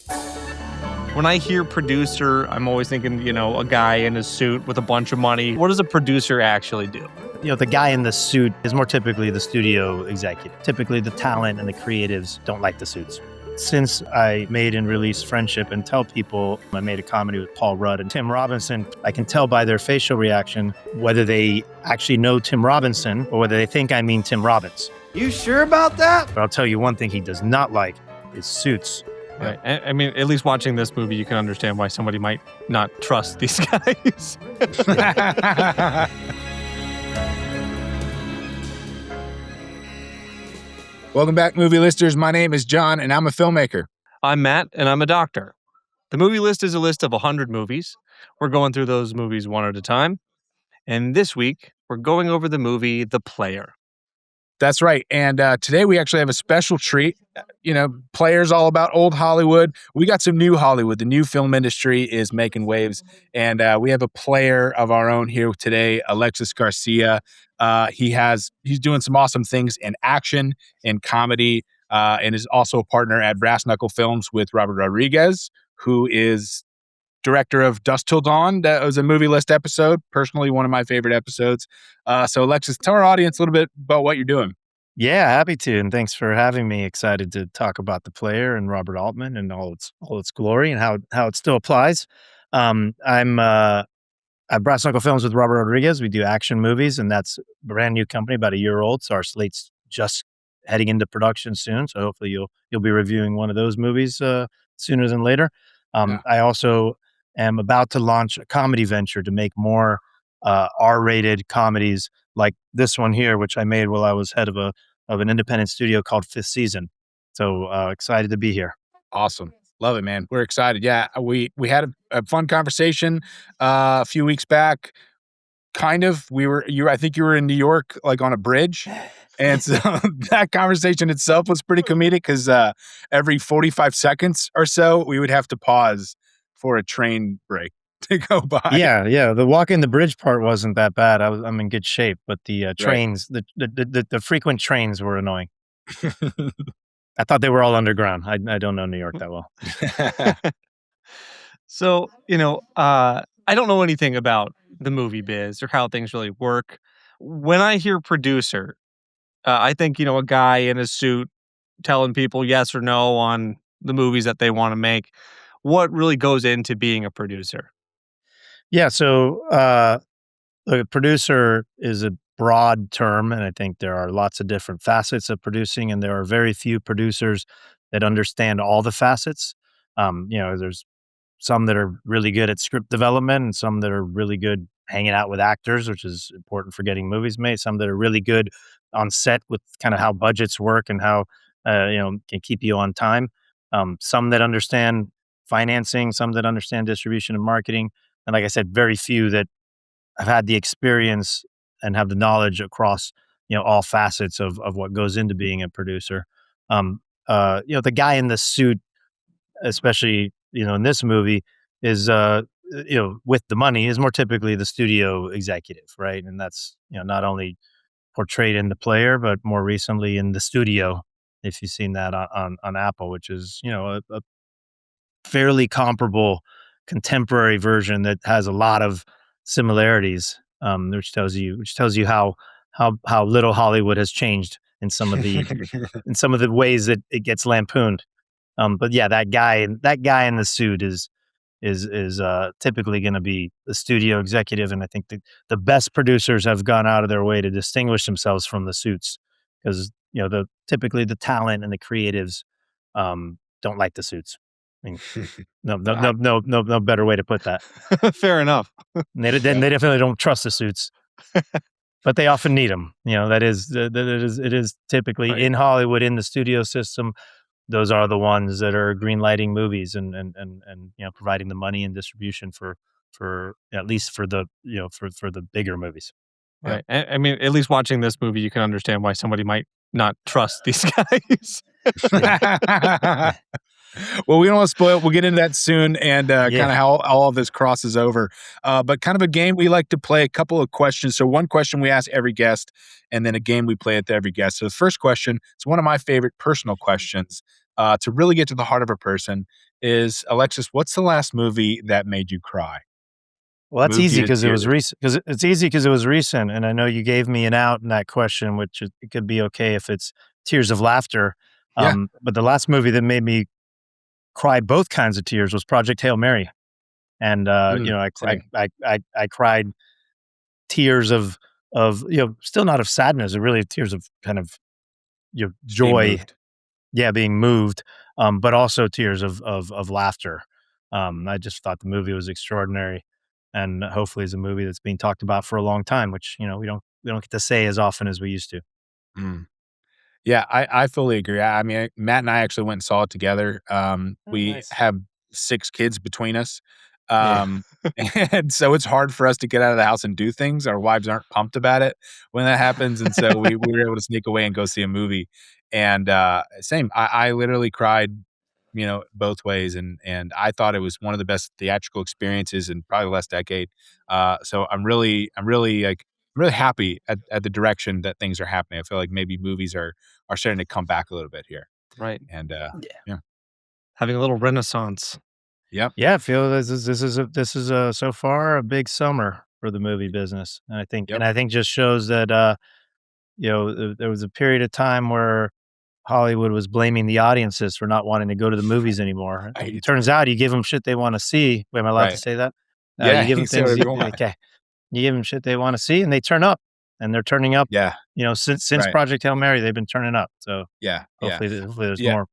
When I hear producer, I'm always thinking, a guy in a suit with a bunch of money. What does a producer actually do? The guy in the suit is more typically the studio executive. Typically, the talent and the creatives don't like the suits. Since I made and released Friendship and Tell People, I made a comedy with Paul Rudd and Tim Robinson. I can tell by their facial reaction whether they actually know Tim Robinson or whether they think I mean Tim Robbins. You sure about that? But I'll tell you one thing he does not like is suits. Right. I mean, at least watching this movie, you can understand why somebody might not trust these guys. Welcome back, movie listers. My name is Jon, and I'm a filmmaker. I'm Matt, and I'm a doctor. The movie list is a list of 100 movies. We're going through those movies one at a time. And this week, we're going over the movie The Player. That's right. And today we actually have a special treat. Player's all about old Hollywood. We got some new Hollywood. The new film industry is making waves. And we have a player of our own here today, Alexis Garcia. He's doing some awesome things in action, in comedy, and is also a partner at Brass Knuckle Films with Robert Rodriguez, who is director of Dusk Till Dawn. That was a movie list episode. Personally, one of my favorite episodes. So Alexis, tell our audience a little bit about what you're doing. Yeah, happy to. And thanks for having me. Excited to talk about The Player and Robert Altman and all its glory and how it still applies. I'm at Brass Knuckle Films with Robert Rodriguez. We do action movies, and that's a brand new company, about a year old. So our slate's just heading into production soon. So hopefully you'll be reviewing one of those movies sooner than later. I also am about to launch a comedy venture to make more R-rated comedies like this one here, which I made while I was head of an independent studio called Fifth Season. So excited to be here. Awesome. Love it, man. We're excited. Yeah, we had a fun conversation a few weeks back. Kind of. I think you were in New York, like on a bridge. And so that conversation itself was pretty comedic because every 45 seconds or so, we would have to pause for a train break to go by. Yeah. The walking the bridge part wasn't that bad. I'm in good shape, but the trains, right. the frequent trains were annoying. I thought they were all underground. I don't know New York that well. So, I don't know anything about the movie biz or how things really work. When I hear producer, I think, a guy in a suit telling people yes or no on the movies that they want to make. What really goes into being a producer? Yeah, so a producer is a broad term, and I think there are lots of different facets of producing, and there are very few producers that understand all the facets. There's some that are really good at script development and some that are really good hanging out with actors, which is important for getting movies made. Some that are really good on set with kind of how budgets work and how, can keep you on time. Some that understand financing, some that understand distribution and marketing. And like I said, very few that have had the experience and have the knowledge across, all facets of what goes into being a producer. The guy in the suit, especially, in this movie is, with the money is more typically the studio executive, right? And that's, not only portrayed in The Player, but more recently in The Studio, if you've seen that on Apple, which is, a fairly comparable contemporary version that has a lot of similarities, which tells you how little Hollywood has changed in some of the ways that it gets lampooned. But yeah, that guy in the suit is typically going to be the studio executive, and I think the best producers have gone out of their way to distinguish themselves from the suits because typically the talent and the creatives don't like the suits. I mean, no better way to put that. Fair enough. They definitely don't trust the suits, but they often need them. It is typically right. In Hollywood in the studio system. Those are the ones that are greenlighting movies and providing the money and distribution for at least for the for the bigger movies. Right. Yeah. I mean, at least watching this movie, you can understand why somebody might not trust these guys. Well, we don't want to spoil it. We'll get into that soon and kind of how all of this crosses over. But kind of a game we like to play, a couple of questions. So one question we ask every guest, and then a game we play at every guest. So the first question, it's one of my favorite personal questions. to really get to the heart of a person is, Alexis, what's the last movie that made you cry? Well, that's Moved easy you to because it was tears? recent. Because it's easy because it was recent, and I know you gave me an out in that question, which it could be okay if it's tears of laughter. Yeah. But the last movie that made me cry both kinds of tears was Project Hail Mary, and Same. I cried tears of still not of sadness, but really tears of kind of Just being joy, moved. being moved, but also tears of laughter. I just thought the movie was extraordinary, and hopefully is a movie that's being talked about for a long time, which we don't get to say as often as we used to. Mm. Yeah, I fully agree. I mean, Matt and I actually went and saw it together. Oh, We nice. have 6 kids between us. Yeah. Um, and so it's hard for us to get out of the house and do things. Our wives aren't pumped about it when that happens, and so we were able to sneak away and go see a movie. And, same, I literally cried, both ways, and I thought it was one of the best theatrical experiences in probably the last decade. So I'm really happy at the direction that things are happening. I feel like maybe movies are starting to come back a little bit here. Right. And, Yeah. yeah. Having a little renaissance. Yep. Yeah, I feel this is so far a big summer for the movie business, and Yep. I think just shows that there was a period of time where Hollywood was blaming the audiences for not wanting to go to the movies anymore. I It hate turns out you give them shit they want to see. Wait, am I allowed to Right. say that? Yeah, You give you them can say things. whatever you want. Okay, you give them shit they want to see, and they turn up, and they're turning up. Yeah. Since Right. Project Hail Mary, they've been turning up. So Yeah, yeah. hopefully there's Yeah. more.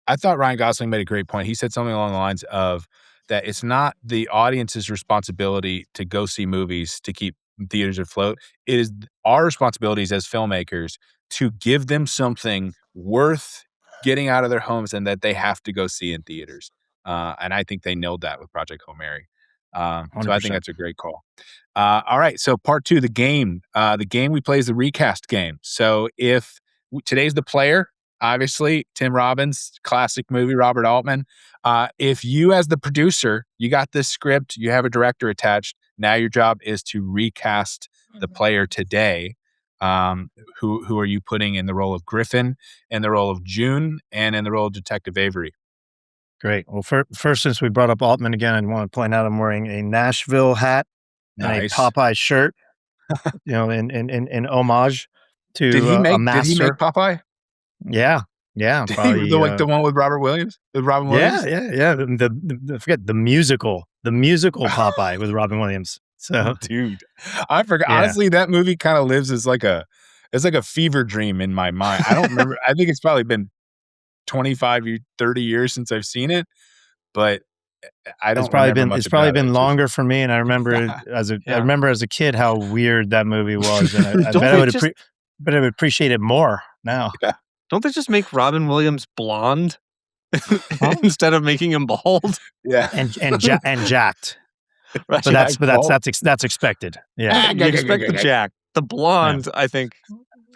I thought Ryan Gosling made a great point. He said something along the lines of that it's not the audience's responsibility to go see movies to keep theaters afloat. It is our responsibilities as filmmakers to give them something worth getting out of their homes and that they have to go see in theaters. And I think they nailed that with Project Hail Mary. So I think 100%. that's a great call. All right, so part 2, the game. The game we play is the recast game. So if today's the player, obviously, Tim Robbins, classic movie, Robert Altman. If you, as the producer, you got this script, you have a director attached. Now your job is to recast the player today. Who are you putting in the role of Griffin, in the role of June, and in the role of Detective Avery? Great. Well, first, since we brought up Altman again, I want to point out I'm wearing a Nashville hat and a Nice. Popeye shirt. In homage Did to he a make? Did he make master. Popeye? Yeah, yeah, Did he, probably. the one with Robert Williams? With Robin Yeah, Williams? yeah, yeah. Forget the musical Popeye with Robin Williams. So Dude, I forgot. yeah, Honestly, that movie kind of lives as it's like a fever dream in my mind. I don't remember. I think it's probably been 25, 30 years since I've seen it, but I don't remember much it's probably about it. been It's just longer for me, and I remember I Yeah. remember as a kid how weird that movie was, and I Don't bet I they would just but I would appreciate it more now. yeah. don't they just make Robin Williams blonde Huh? instead of making him bald? Yeah. And jacked. Right. But Well, that's expected. Yeah. You expect the jack. The blonde, I think,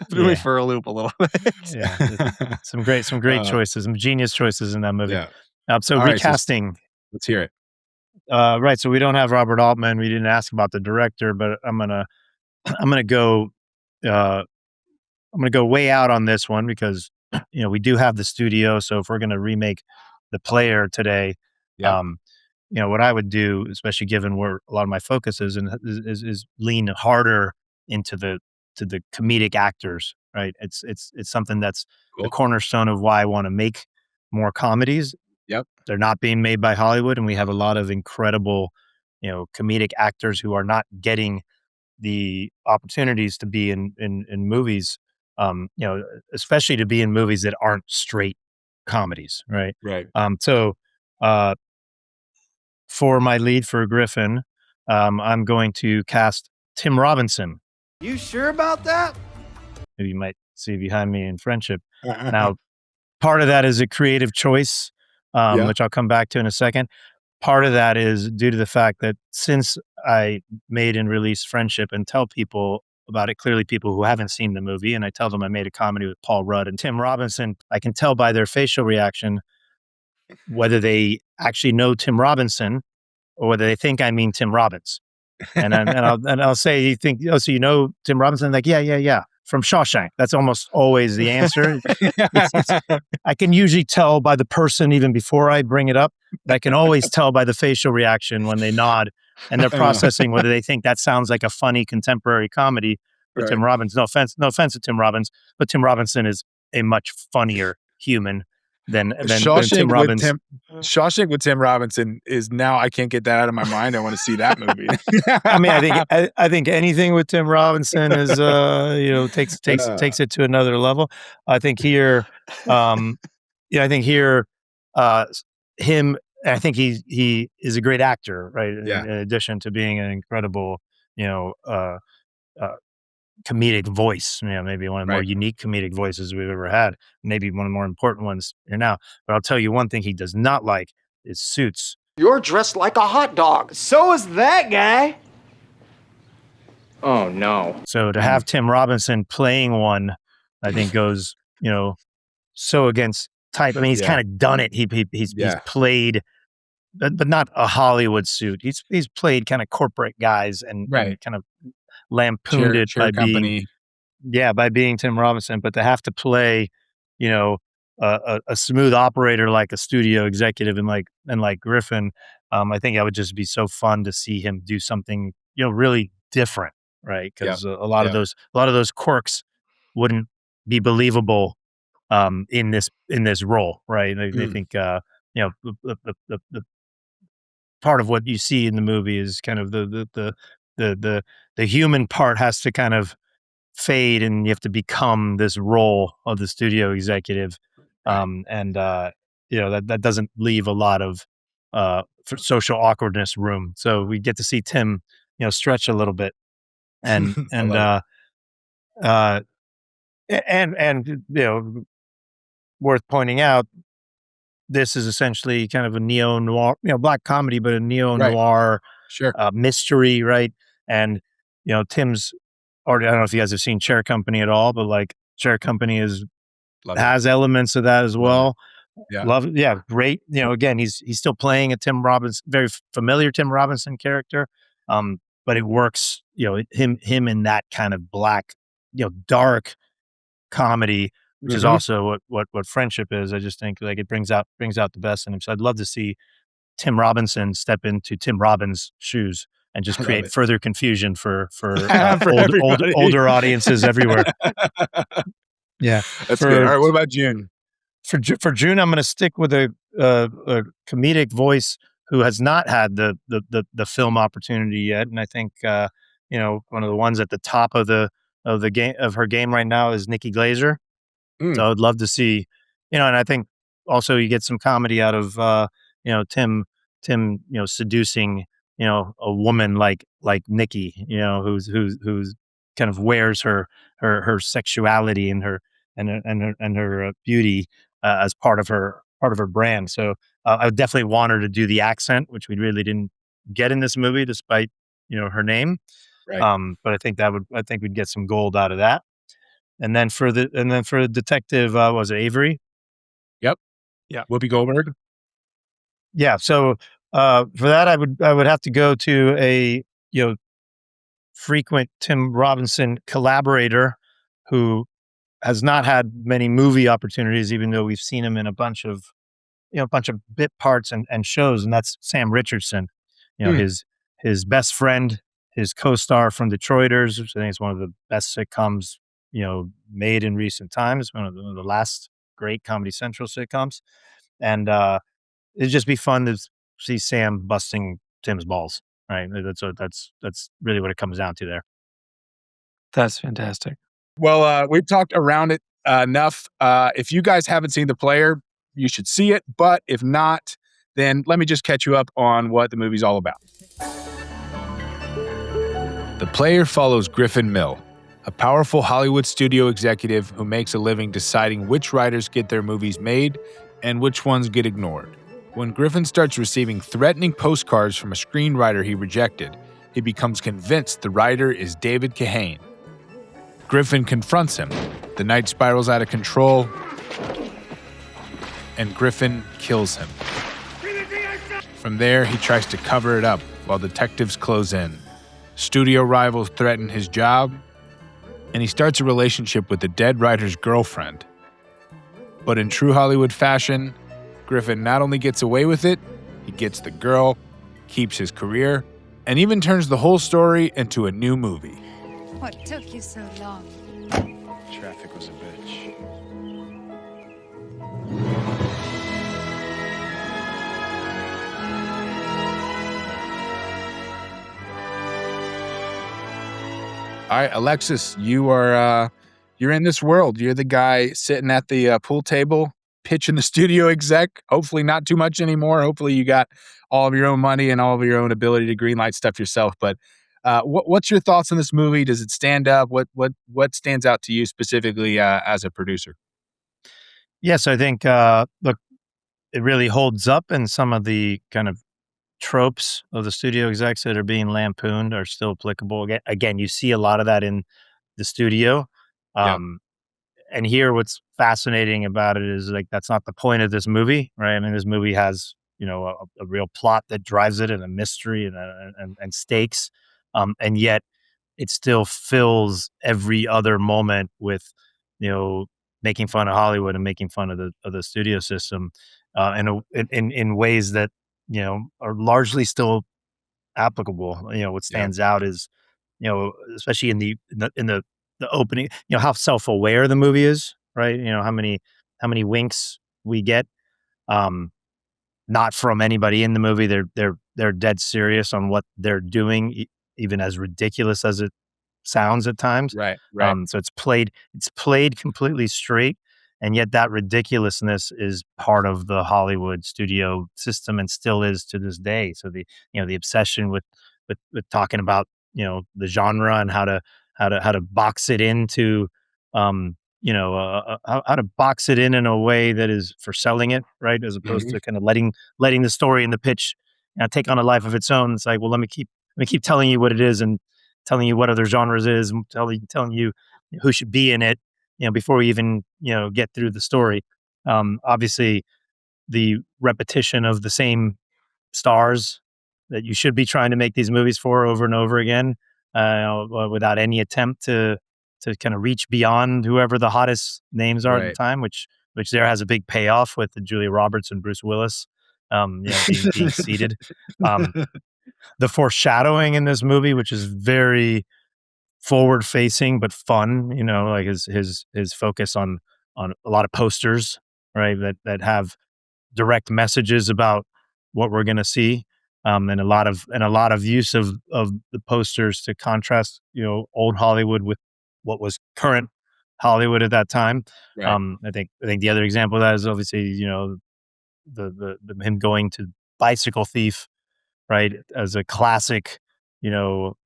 threw me Yeah. for a loop a little bit. Yeah. Some great Uh, choices, some genius choices in that movie. yeah. So All right, so recasting. let's hear it. Right. So we don't have Robert Altman. We didn't ask about the director, but I'm gonna go uh I'm gonna go way out on this one because we do have the studio. So if we're gonna remake the player today, Yep. what I would do, especially given where a lot of my focus is, and is lean harder into the comedic actors. Right. It's something that's the Cool. cornerstone of why I want to make more comedies. Yep. They're not being made by Hollywood, and we have a lot of incredible, comedic actors who are not getting the opportunities to be in movies. Especially to be in movies that aren't straight comedies, right? Right. So uh, for my lead for Griffin, I'm going to cast Tim Robinson, You sure about that? who you might see behind me in Friendship. Now, part of that is a creative choice, Yeah. which I'll come back to in a second. Part of that is due to the fact that since I made and released Friendship and tell people about it, clearly people who haven't seen the movie, and I tell them I made a comedy with Paul Rudd and Tim Robinson, I can tell by their facial reaction whether they actually know Tim Robinson or whether they think I mean Tim Robbins. And I'll say, you think, oh, so you know Tim Robinson? Like, yeah. from Shawshank. That's almost always the answer. I can usually tell by the person even before I bring it up. But I can always tell by the facial reaction when they nod and they're processing whether they think that sounds like a funny contemporary comedy with Tim Robbins. No offense to Tim Robbins, but Tim Robinson is a much funnier human than Tim Robbins. Shawshank with Tim Robinson is now, I can't get that out of my mind. I want to see that movie. I mean, I think anything with Tim Robinson is takes it to another level. I think here, him. I think he is a great actor, right? Yeah. In addition to being an incredible, comedic voice, maybe one of the more unique comedic voices we've ever had, maybe one of the more important ones here now. But I'll tell you one thing he does not like is suits. You're dressed like a hot dog. So is that guy. Oh, no. So to have Tim Robinson playing one, I think goes, so against type. I mean, he's kind of done it. He's played, but not a Hollywood suit. He's played kind of corporate guys and kind of lampooned by being Tim Robinson. But to have to play, a smooth operator like a studio executive and like Griffin, I think that would just be so fun to see him do something really different, right? Because a lot of those quirks wouldn't be believable in this role, right? I think the part of what you see in the movie is kind of the human part has to kind of fade, and you have to become this role of the studio executive, that doesn't leave a lot of for social awkwardness room. So we get to see Tim, stretch a little bit, and worth pointing out, this is essentially kind of a neo-noir, black comedy, but a neo-noir mystery, right? And, Tim's already, I don't know if you guys have seen Chair Company at all, but like Chair Company has elements of that as well. Yeah. Great. Again, he's still playing a Tim Robinson, very familiar Tim Robinson character. But it works, him in that kind of black, dark comedy, which is also what friendship is. I just think like it brings out the best in him. So I'd love to see Tim Robinson step into Tim Robbins' shoes and just create further confusion for older audiences everywhere. Yeah, that's good. All right, what about June? For June, I'm going to stick with a comedic voice who has not had the film opportunity yet, and I think one of the ones at the top of the game of her game right now is Nikki Glaser. So I'd love to see, and I think also you get some comedy out of Tim seducing a woman like Nikki, who's kind of wears her sexuality and her beauty as part of her brand. So I would definitely want her to do the accent, which we really didn't get in this movie, despite her name. Right. But I think we'd get some gold out of that. And then for the detective, was it Avery? Yep. Yeah. Whoopi Goldberg. Yeah. So for that, I would have to go to a frequent Tim Robinson collaborator who has not had many movie opportunities, even though we've seen him in a bunch of bit parts and shows, and that's Sam Richardson. His best friend, his co-star from Detroiters, which I think is one of the best sitcoms made in recent times, one of the last great Comedy Central sitcoms, and it'd just be fun to see Sam busting Tim's balls. Right, that's really what it comes down to there. That's fantastic. Well, we've talked around it enough. If you guys haven't seen The Player, you should see it. But if not, then let me just catch you up on what the movie's all about. The Player follows Griffin Mill, a powerful Hollywood studio executive who makes a living deciding which writers get their movies made and which ones get ignored. When Griffin starts receiving threatening postcards from a screenwriter he rejected, he becomes convinced the writer is David Kahane. Griffin confronts him. The night spirals out of control, and Griffin kills him. From there, he tries to cover it up while detectives close in. Studio rivals threaten his job, and he starts a relationship with the dead writer's girlfriend. But in true Hollywood fashion, Griffin not only gets away with it, he gets the girl, keeps his career, and even turns the whole story into a new movie. What took you so long? Traffic was a bitch. All right, Alexis, you're in this world. You're the guy sitting at the pool table, pitching the studio exec. Hopefully not too much anymore. Hopefully you got all of your own money and all of your own ability to greenlight stuff yourself. But what's your thoughts on this movie? Does it stand up? What stands out to you specifically as a producer? Yes, I think look, it really holds up, and some of the kind of tropes of the studio execs that are being lampooned are still applicable. Again, you see a lot of that in the studio. And here, what's fascinating about it is like that's not the point of this movie, right? I mean, this movie has a real plot that drives it, and a mystery and stakes, and yet it still fills every other moment with making fun of Hollywood and making fun of the studio system, and in ways that are largely still applicable. What stands out is especially in the opening, how self-aware the movie is, right? How many winks we get, not from anybody in the movie. They're dead serious on what they're doing, even as ridiculous as it sounds at times. Right. So it's played completely straight, and yet that ridiculousness is part of the Hollywood studio system and still is to this day. So the obsession with talking about the genre and how to box it into how to box it in a way that is for selling it, right, as opposed to kind of letting the story and the pitch take on a life of its own. It's like, well, let me keep telling you what it is, and telling you what other genres is, and telling you who should be in it, before we even get through the story. Obviously, the repetition of the same stars that you should be trying to make these movies for over and over again, without any attempt to kind of reach beyond whoever the hottest names are at the time, which there has a big payoff with the Julia Roberts and Bruce Willis, being seated. The foreshadowing in this movie, which is very forward facing but fun, like his focus on a lot of posters, right, that have direct messages about what we're going to see, and a lot of use of the posters to contrast old Hollywood with what was current Hollywood at that time. Right. I think the other example of that is obviously the him going to Bicycle Thief, right, as a classic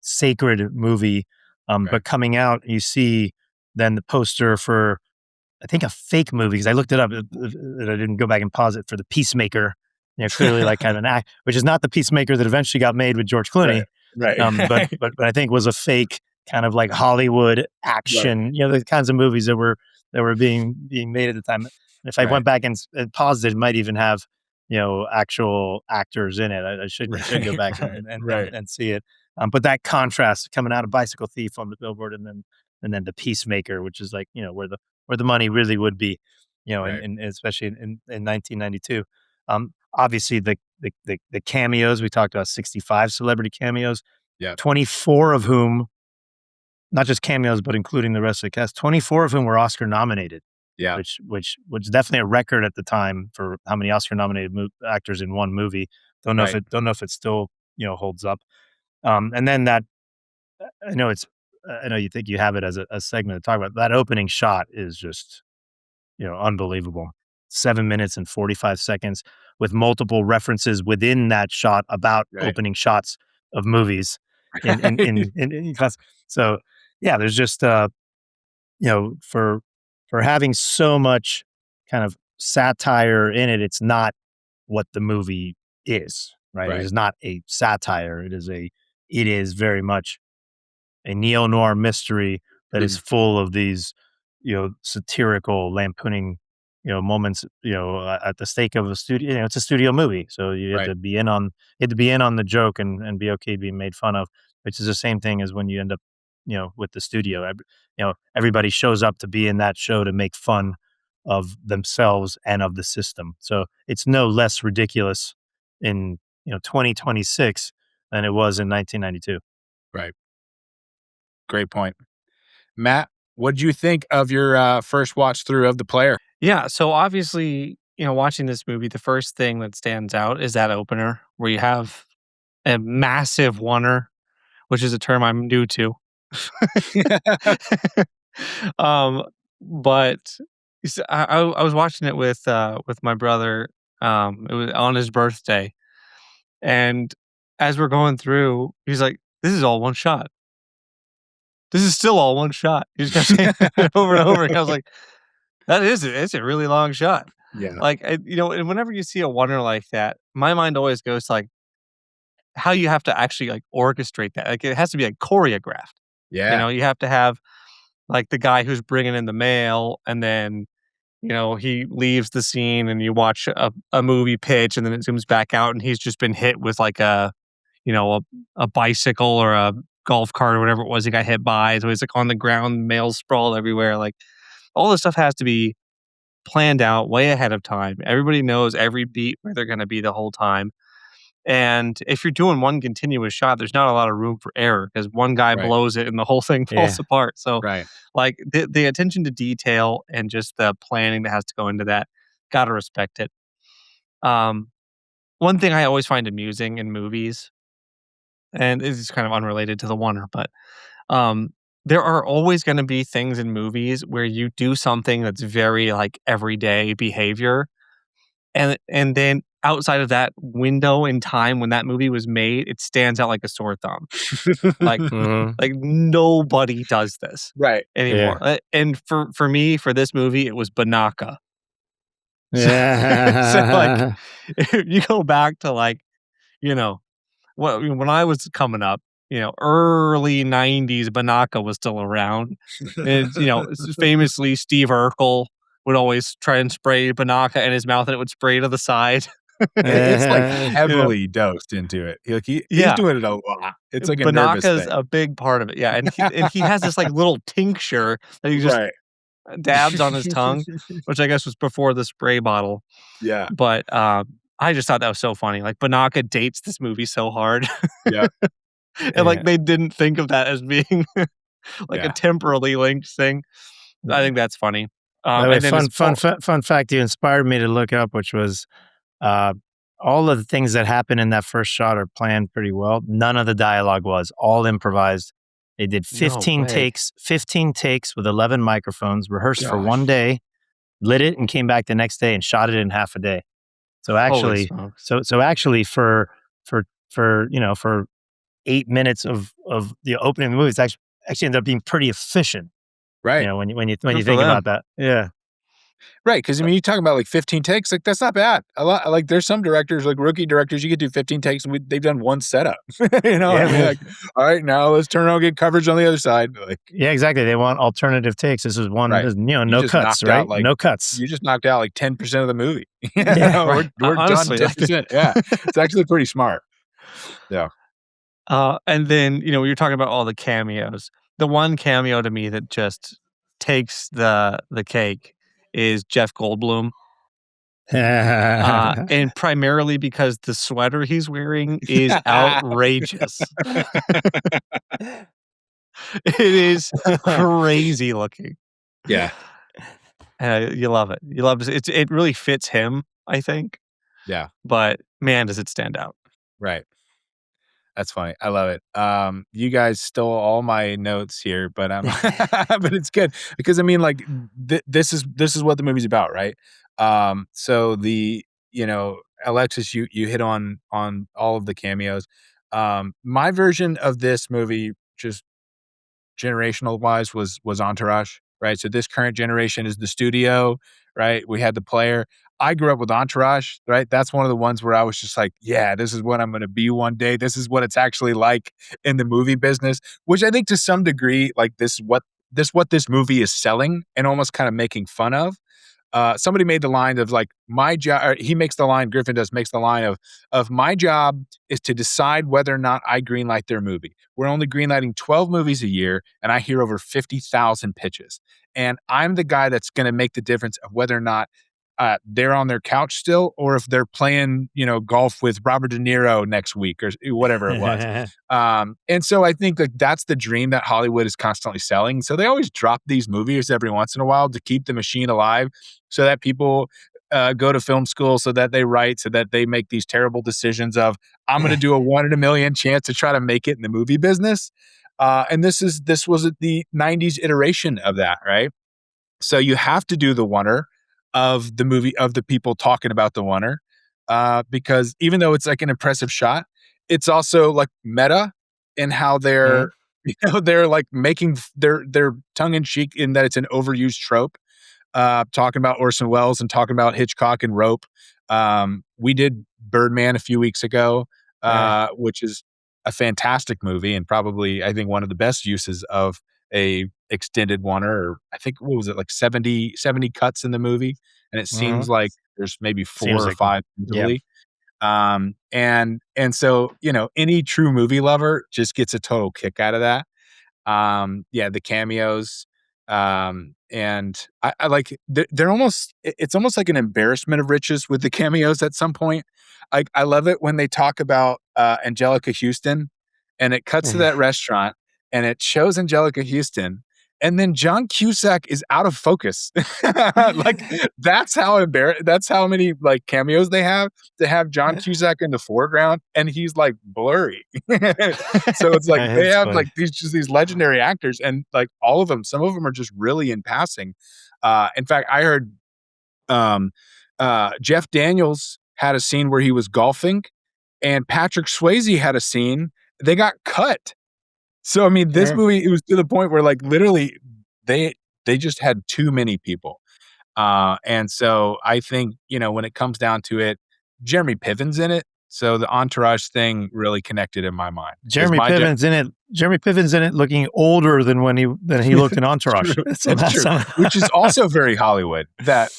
sacred movie, but coming out you see then the poster for I think a fake movie, because I looked it up, and I didn't go back and pause it, for the Peacemaker. Clearly like kind of an act, which is not the Peacemaker that eventually got made with George Clooney, Right. but I think was a fake kind of like Hollywood action, the kinds of movies that were being made at the time. And if I went back and paused it, it might even have actual actors in it. I should go back and see it. But that contrast coming out of Bicycle Thief on the billboard, and then the Peacemaker, which is like where the money really would be, and especially in 1992. Obviously the cameos, we talked about 65 celebrity cameos, 24 of whom, not just cameos, but including the rest of the cast, 24 of whom were Oscar nominated. Which was definitely a record at the time for how many Oscar nominated actors in one movie. Don't know if it still holds up. And then that, I know you think you have it as a segment to talk about. That opening shot is just unbelievable. 7 minutes and 45 seconds with multiple references within that shot about opening shots of movies in class. So yeah, there's just for having so much kind of satire in it, it's not what the movie is, right? It is not a satire. It is very much a neo-noir mystery that is full of these satirical, lampooning moments at the stake of a studio. It's a studio movie, so you have to be in on the joke and be okay being made fun of, which is the same thing as when you end up with the studio. Everybody shows up to be in that show to make fun of themselves and of the system. So it's no less ridiculous in 2026 than it was in 1992. Right. Great point. Matt, what did you think of your first watch through of The Player? Yeah, so obviously, watching this movie, the first thing that stands out is that opener where you have a massive oneer, which is a term I'm new to. But I was watching it with my brother. It was on his birthday, and as we're going through, he's like, "This is all one shot. This is still all one shot." He just kept saying it over and over. And I was like, "That is it. It's a really long shot." Yeah. Like, and whenever you see a oneer like that, my mind always goes to like how you have to actually like orchestrate that. Like, it has to be like choreographed. Yeah. You have to have like the guy who's bringing in the mail, and then he leaves the scene, and you watch a movie pitch, and then it zooms back out, and he's just been hit with like a bicycle or a golf cart or whatever it was he got hit by. So he's like on the ground, mail sprawled everywhere. Like, all this stuff has to be planned out way ahead of time. Everybody knows every beat where they're going to be the whole time. And if you're doing one continuous shot, there's not a lot of room for error because one guy Right. blows it and the whole thing falls apart. So, Right. like the attention to detail and just the planning that has to go into that, gotta respect it. One thing I always find amusing in movies, and this is kind of unrelated to the oneer, but there are always going to be things in movies where you do something that's very like everyday behavior, and then outside of that window in time when that movie was made, it stands out like a sore thumb. Like, like nobody does this Right. anymore. And for me, for this movie, it was Banaka. Yeah. So like, if you go back to like, when I was coming up, early 90s, Banaka was still around. And, famously, Steve Urkel would always try and spray Banaka in his mouth, and it would spray to the side. It's like heavily dosed into it. He's doing it a lot. It's like a nervous Banaka's thing. a big part of it. Yeah. And he has this like little tincture that he just dabs on his tongue, which I guess was before the spray bottle. Yeah. But I just thought that was so funny. Like, Banaka dates this movie so hard. Yeah. And like they didn't think of that as being like a temporally linked thing. I think that's funny. By the way, and then fun fact you inspired me to look up, which was all of the things that happen in that first shot are planned pretty well. None of the dialogue was, all improvised. They did 15 takes with 11 microphones, rehearsed for one day, lit it, and came back the next day and shot it in half a day. So actually, actually for 8 minutes of the opening of the movie, it's actually ended up being pretty efficient. Right. When you think about that. Yeah. Right, because I mean, you talk about like 15 takes, like that's not bad. A lot, like there's some directors, like rookie directors, you could do 15 takes, and they've done one setup. I mean, like, all right, now let's turn around and get coverage on the other side. Like, yeah, exactly. They want alternative takes. This is one, no cuts, right? Out, no cuts. You just knocked out like 10% of the movie. We're honestly, done 10%. Yeah, it's actually pretty smart. Yeah. And then you're talking about all the cameos. The one cameo to me that just takes the cake is Jeff Goldblum. And primarily because the sweater he's wearing is outrageous. It is crazy looking. Yeah. You love it. You love it. It really fits him, I think. Yeah. But man, does it stand out. Right. That's funny. I love it. You guys stole all my notes here, but but it's good because I mean, like this is what the movie's about, right? So Alexis, you hit on all of the cameos. My version of this movie, just generational wise, was Entourage, right? So this current generation is the studio, right? We had the player. I grew up with Entourage, right? That's one of the ones where I was just like, yeah, this is what I'm going to be one day. This is what it's actually like in the movie business, which I think to some degree, like what this movie is selling and almost kind of making fun of. somebody made the line of like, my job, he makes the line, Griffin makes the line of my job is to decide whether or not I greenlight their movie. We're only greenlighting 12 movies a year, and I hear over 50,000 pitches. And I'm the guy that's going to make the difference of whether or not they're on their couch still, or if they're playing, golf with Robert De Niro next week or whatever it was. And so I think that that's the dream that Hollywood is constantly selling. So they always drop these movies every once in a while to keep the machine alive, so that people go to film school, so that they write, so that they make these terrible decisions of, I'm going to do a 1 in a million chance to try to make it in the movie business. And this was the 90s iteration of that, right? So you have to do the oneer of the movie, of the people talking about the oneer, because even though it's like an impressive shot, it's also like meta in how they're, they're like making their tongue in cheek in that it's an overused trope. Talking about Orson Welles and talking about Hitchcock and Rope. We did Birdman a few weeks ago, which is a fantastic movie and probably, I think, one of the best uses of a extended oneer. Or I think, what was it, like 70 cuts in the movie, and it seems like there's maybe 4 or 5 easily. And so any true movie lover just gets a total kick out of that. The cameos, and I like, they're almost, it's almost like an embarrassment of riches with the cameos at some point. I love it when they talk about Angelica Houston, and it cuts to that restaurant and it shows Angelica Houston, and then John Cusack is out of focus. Like, that's how many like cameos they have, to have John Cusack in the foreground and he's like blurry. So it's like they have funny. Like these legendary actors, and like all of them, some of them are just really in passing. In fact, I heard Jeff Daniels had a scene where he was golfing, and Patrick Swayze had a scene. They got cut. So, I mean, this movie, it was to the point where like literally they just had too many people. And so I think, when it comes down to it, Jeremy Piven's in it. So the entourage thing really connected in my mind. Jeremy Piven's in it looking older than when he looked in Entourage. That's true. Which is also very Hollywood, that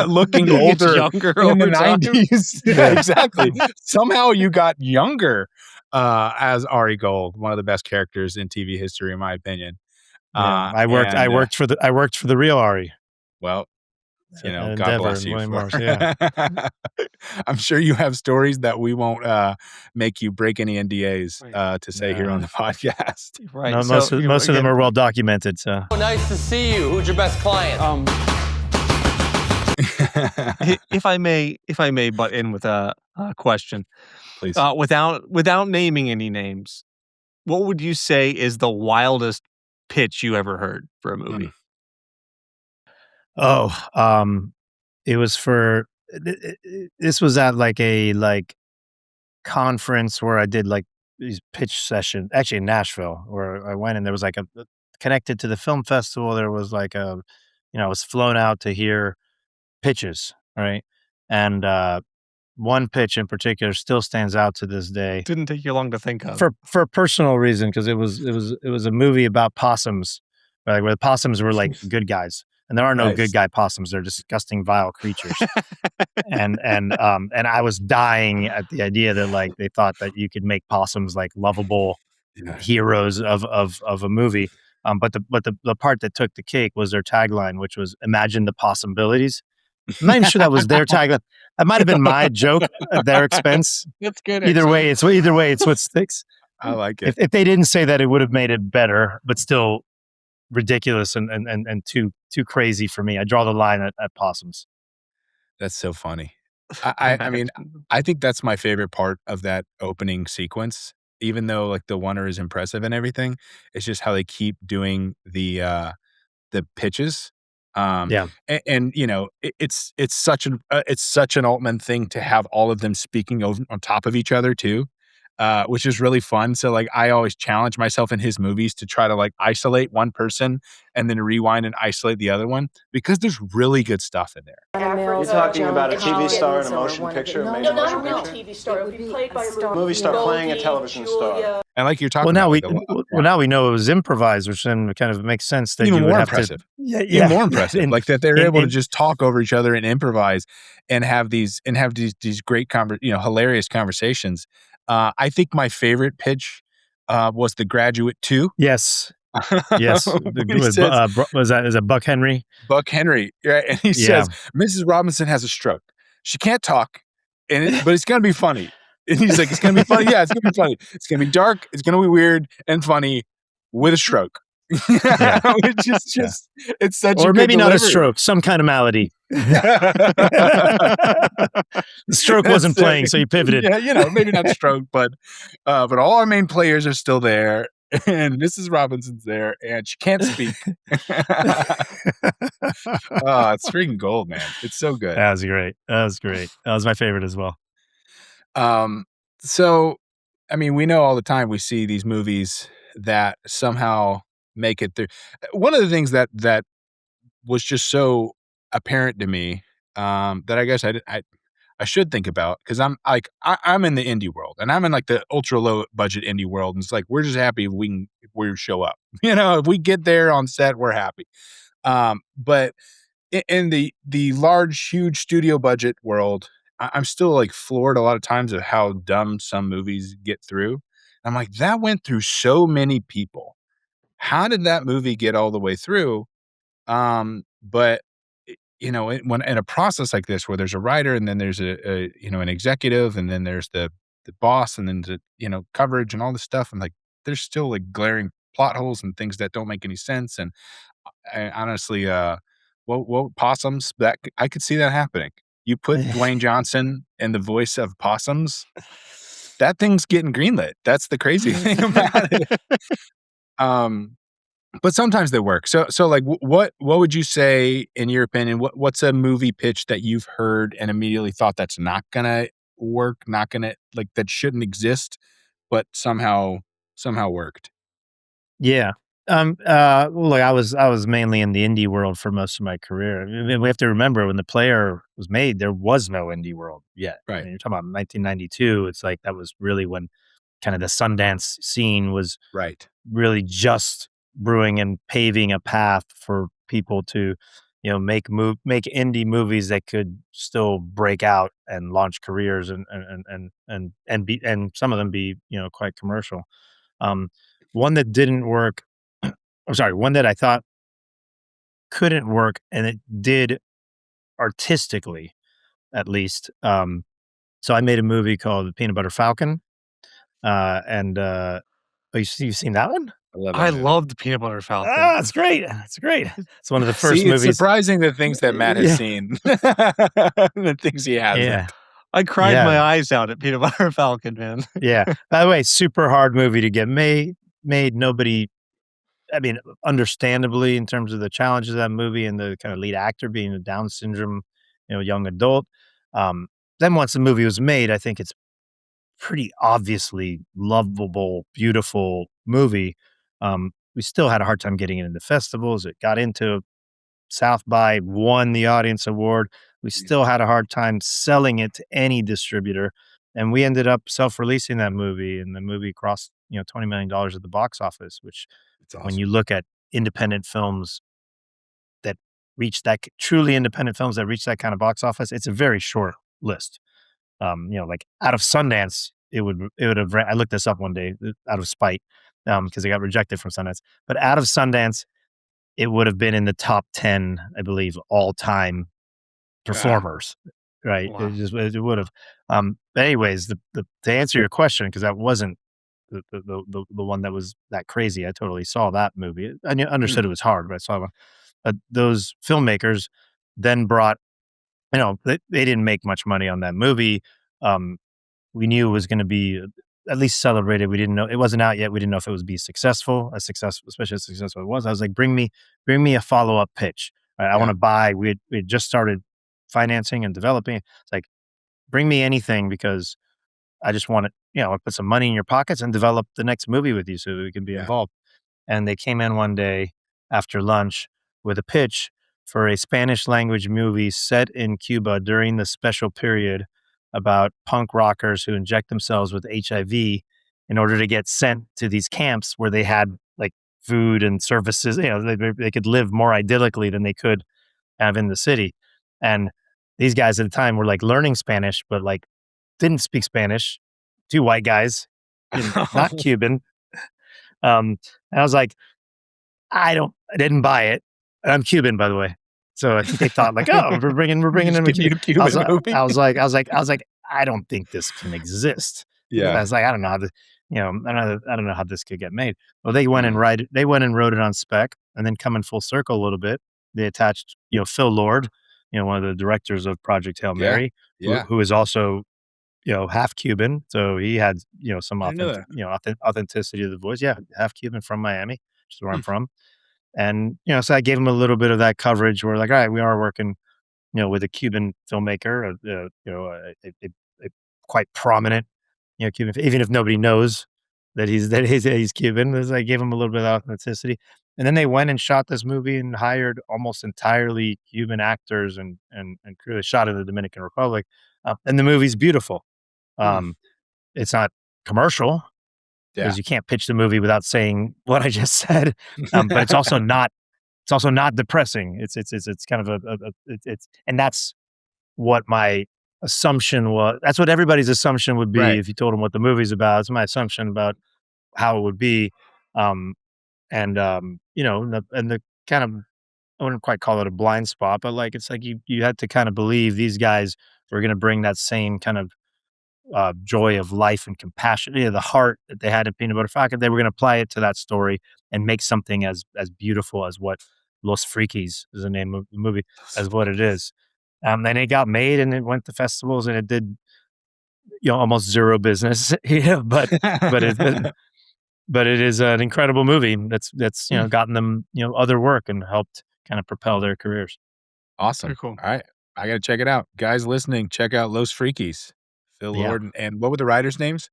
looking older younger in the over time. 90s. Yeah, exactly. Somehow you got younger as Ari Gold, one of the best characters in TV history, in my opinion. I worked for the real Ari. Well, God bless you. I'm sure you have stories that we won't make you break any NDAs to say here on the podcast. Right. No, most of them are well documented. So nice to see you. Who's your best client? If I may butt in with a question, please. Without naming any names, what would you say is the wildest pitch you ever heard for a movie? It was for, this was at like a conference where I did like these pitch sessions, actually in Nashville, where I went, and there was like connected to the film festival. There was like I was flown out to hear pitches, right? And one pitch in particular still stands out to this day. Didn't take you long to think of. For a personal reason, because it was a movie about possums, right? Where the possums were like good guys. And there are no good guy possums; they're disgusting, vile creatures. and I was dying at the idea that like they thought that you could make possums like lovable heroes of a movie. But the part that took the cake was their tagline, which was "Imagine the possibilities." I'm not even sure that was their tagline. That might have been my joke at their expense. That's good. Either way, it's what sticks. I like it. If they didn't say that, it would have made it better, but still ridiculous and too crazy for me. I draw the line at possums. That's so funny. I mean, I think that's my favorite part of that opening sequence. Even though like the oneer is impressive and everything, it's just how they keep doing the pitches. And it's such an Altman thing to have all of them speaking on top of each other too. Which is really fun. So like I always challenge myself in his movies to try to like isolate one person and then rewind and isolate the other one, because there's really good stuff in there. You're talking about a TV star in a motion picture? No, not a real TV star. It would be played by a movie star playing a television star. And like you're talking Well, now about, we like now we know it was improvised, which then kind of makes sense that even you would more have impressive. to. Yeah, Even more impressive, And- like that they're and- able to and- just talk over each other and improvise and have these great hilarious conversations. I think my favorite pitch was The Graduate 2. Yes, yes. He says, Was that is it Buck Henry? Buck Henry, right? And he Yeah. says, Mrs. Robinson has a stroke. She can't talk, but it's gonna be funny. And he's like, it's gonna be funny. Yeah, it's gonna be funny. It's gonna be dark. It's gonna be weird and funny with a stroke. Yeah. Which is just it's such a Or good maybe not a delivery. stroke, some kind of malady. The stroke wasn't That's it. playing, so he pivoted. Yeah, maybe not stroke, but all our main players are still there, and Mrs. Robinson's there, and she can't speak. Oh, it's freaking gold, man! It's so good. That was great. That was my favorite as well. So, I mean, we know all the time we see these movies that somehow make it through. One of the things that was just so apparent to me that I guess I should think about, because I'm in the indie world, and I'm in like the ultra low budget indie world, and it's like we're just happy if we show up. If we get there on set, we're happy. But in the large, huge studio budget world, I'm still like floored a lot of times of how dumb some movies get through. I'm like, that went through so many people. How did that movie get all the way through? But when in a process like this, where there's a writer and then there's an executive and then there's the boss and then the coverage and all this stuff, and like there's still like glaring plot holes and things that don't make any sense. And I honestly, possums, that I could see that happening. You put Dwayne Johnson in the voice of possums, that thing's getting greenlit. That's the crazy thing about it. But sometimes they work. So like, what would you say, in your opinion, what's a movie pitch that you've heard and immediately thought that's not gonna work, not gonna, like, that shouldn't exist, but somehow worked? Yeah. Well, I was mainly in the indie world for most of my career. I mean, we have to remember, when The Player was made, there was no indie world yet. I Right. mean, you're talking about 1992. It's like that was really when kind of the Sundance scene was Right. really just brewing and paving a path for people to, make indie movies that could still break out and launch careers and some of them be, quite commercial. One that didn't work. I'm sorry, one that I thought couldn't work, and it did artistically, at least. So I made a movie called Peanut Butter Falcon, and you've seen that one? I love I that movie. love the Peanut Butter Falcon. It's great. It's great. It's one of the first See, it's movies. surprising the things that Matt has Yeah. seen, the things he hasn't. Yeah, I cried Yeah. my eyes out at Peanut Butter Falcon, man. yeah. By the way, super hard movie to get made. Nobody. I mean, understandably, in terms of the challenges of that movie and the kind of lead actor being a Down syndrome, young adult. Then once the movie was made, I think it's pretty obviously lovable, beautiful movie. We still had a hard time getting it into festivals. It got into South by, won the audience award. We still had a hard time selling it to any distributor. And we ended up self-releasing that movie, and the movie crossed, $20 million at the box office, which, It's awesome. when you look at independent films that truly independent films that reach that kind of box office, it's a very short list. Like out of Sundance, it would have, I looked this up one day out of spite, because it got rejected from Sundance, but out of Sundance, it would have been in the top 10, I believe, all time performers. Right. Wow. It would have. But anyways, to answer your question, because that wasn't the one that was that crazy. I totally saw that movie. I understood it was hard, but I saw it. But those filmmakers then brought, they didn't make much money on that movie. We knew it was going to be at least celebrated. We didn't know, it wasn't out yet. We didn't know if it would be successful, especially as successful it was. I was like, bring me a follow-up pitch. Right? I want to buy. We had just started financing and developing. It's like, bring me anything, because I just want to, put some money in your pockets and develop the next movie with you so we can be involved. And they came in one day after lunch with a pitch for a Spanish language movie set in Cuba during the special period about punk rockers who inject themselves with HIV in order to get sent to these camps where they had like food and services. They could live more idyllically than they could kind of in the city. And these guys at the time were like learning Spanish, but like didn't speak Spanish. Two white guys, not Cuban. And I was like, I didn't buy it. I'm Cuban, by the way. So I think they thought like, oh, we're bringing in a Cuban movie. I was like, I don't think this can exist. Yeah. I was like, I don't know how I don't know how this could get made. Well, they went and wrote it on spec, and then coming full circle a little bit, they attached, Phil Lord, one of the directors of Project Hail Mary, who is also, half Cuban. So he had, some authenticity to the voice. Yeah, half Cuban from Miami, which is where I'm from. And, so I gave him a little bit of that coverage. We're like, all right, we are working, with a Cuban filmmaker, a quite prominent, Cuban, even if nobody knows that he's Cuban. I gave him a little bit of authenticity. And then they went and shot this movie and hired almost entirely Cuban actors and crew. They shot in the Dominican Republic. And the movie's beautiful. It's not commercial, because you can't pitch the movie without saying what I just said. But it's also not depressing. It's kind of and that's what my assumption was. That's what everybody's assumption would be if you told them what the movie's about. It's my assumption about how it would be. And the kind of, I wouldn't quite call it a blind spot, but like, it's like you had to kind of believe these guys were going to bring that same kind of joy of life and compassion, the heart that they had in Peanut Butter Falcon. They were going to apply it to that story and make something as beautiful as what Los Frikis is the name of the movie, as what it is. And it got made and it went to festivals and it did, almost zero business. But it is an incredible movie that's gotten them, other work and helped kind of propel their careers. Awesome. Very cool. All right. I got to check it out. Guys listening, check out Los Frikis. Phil Lord. And what were the writers' names?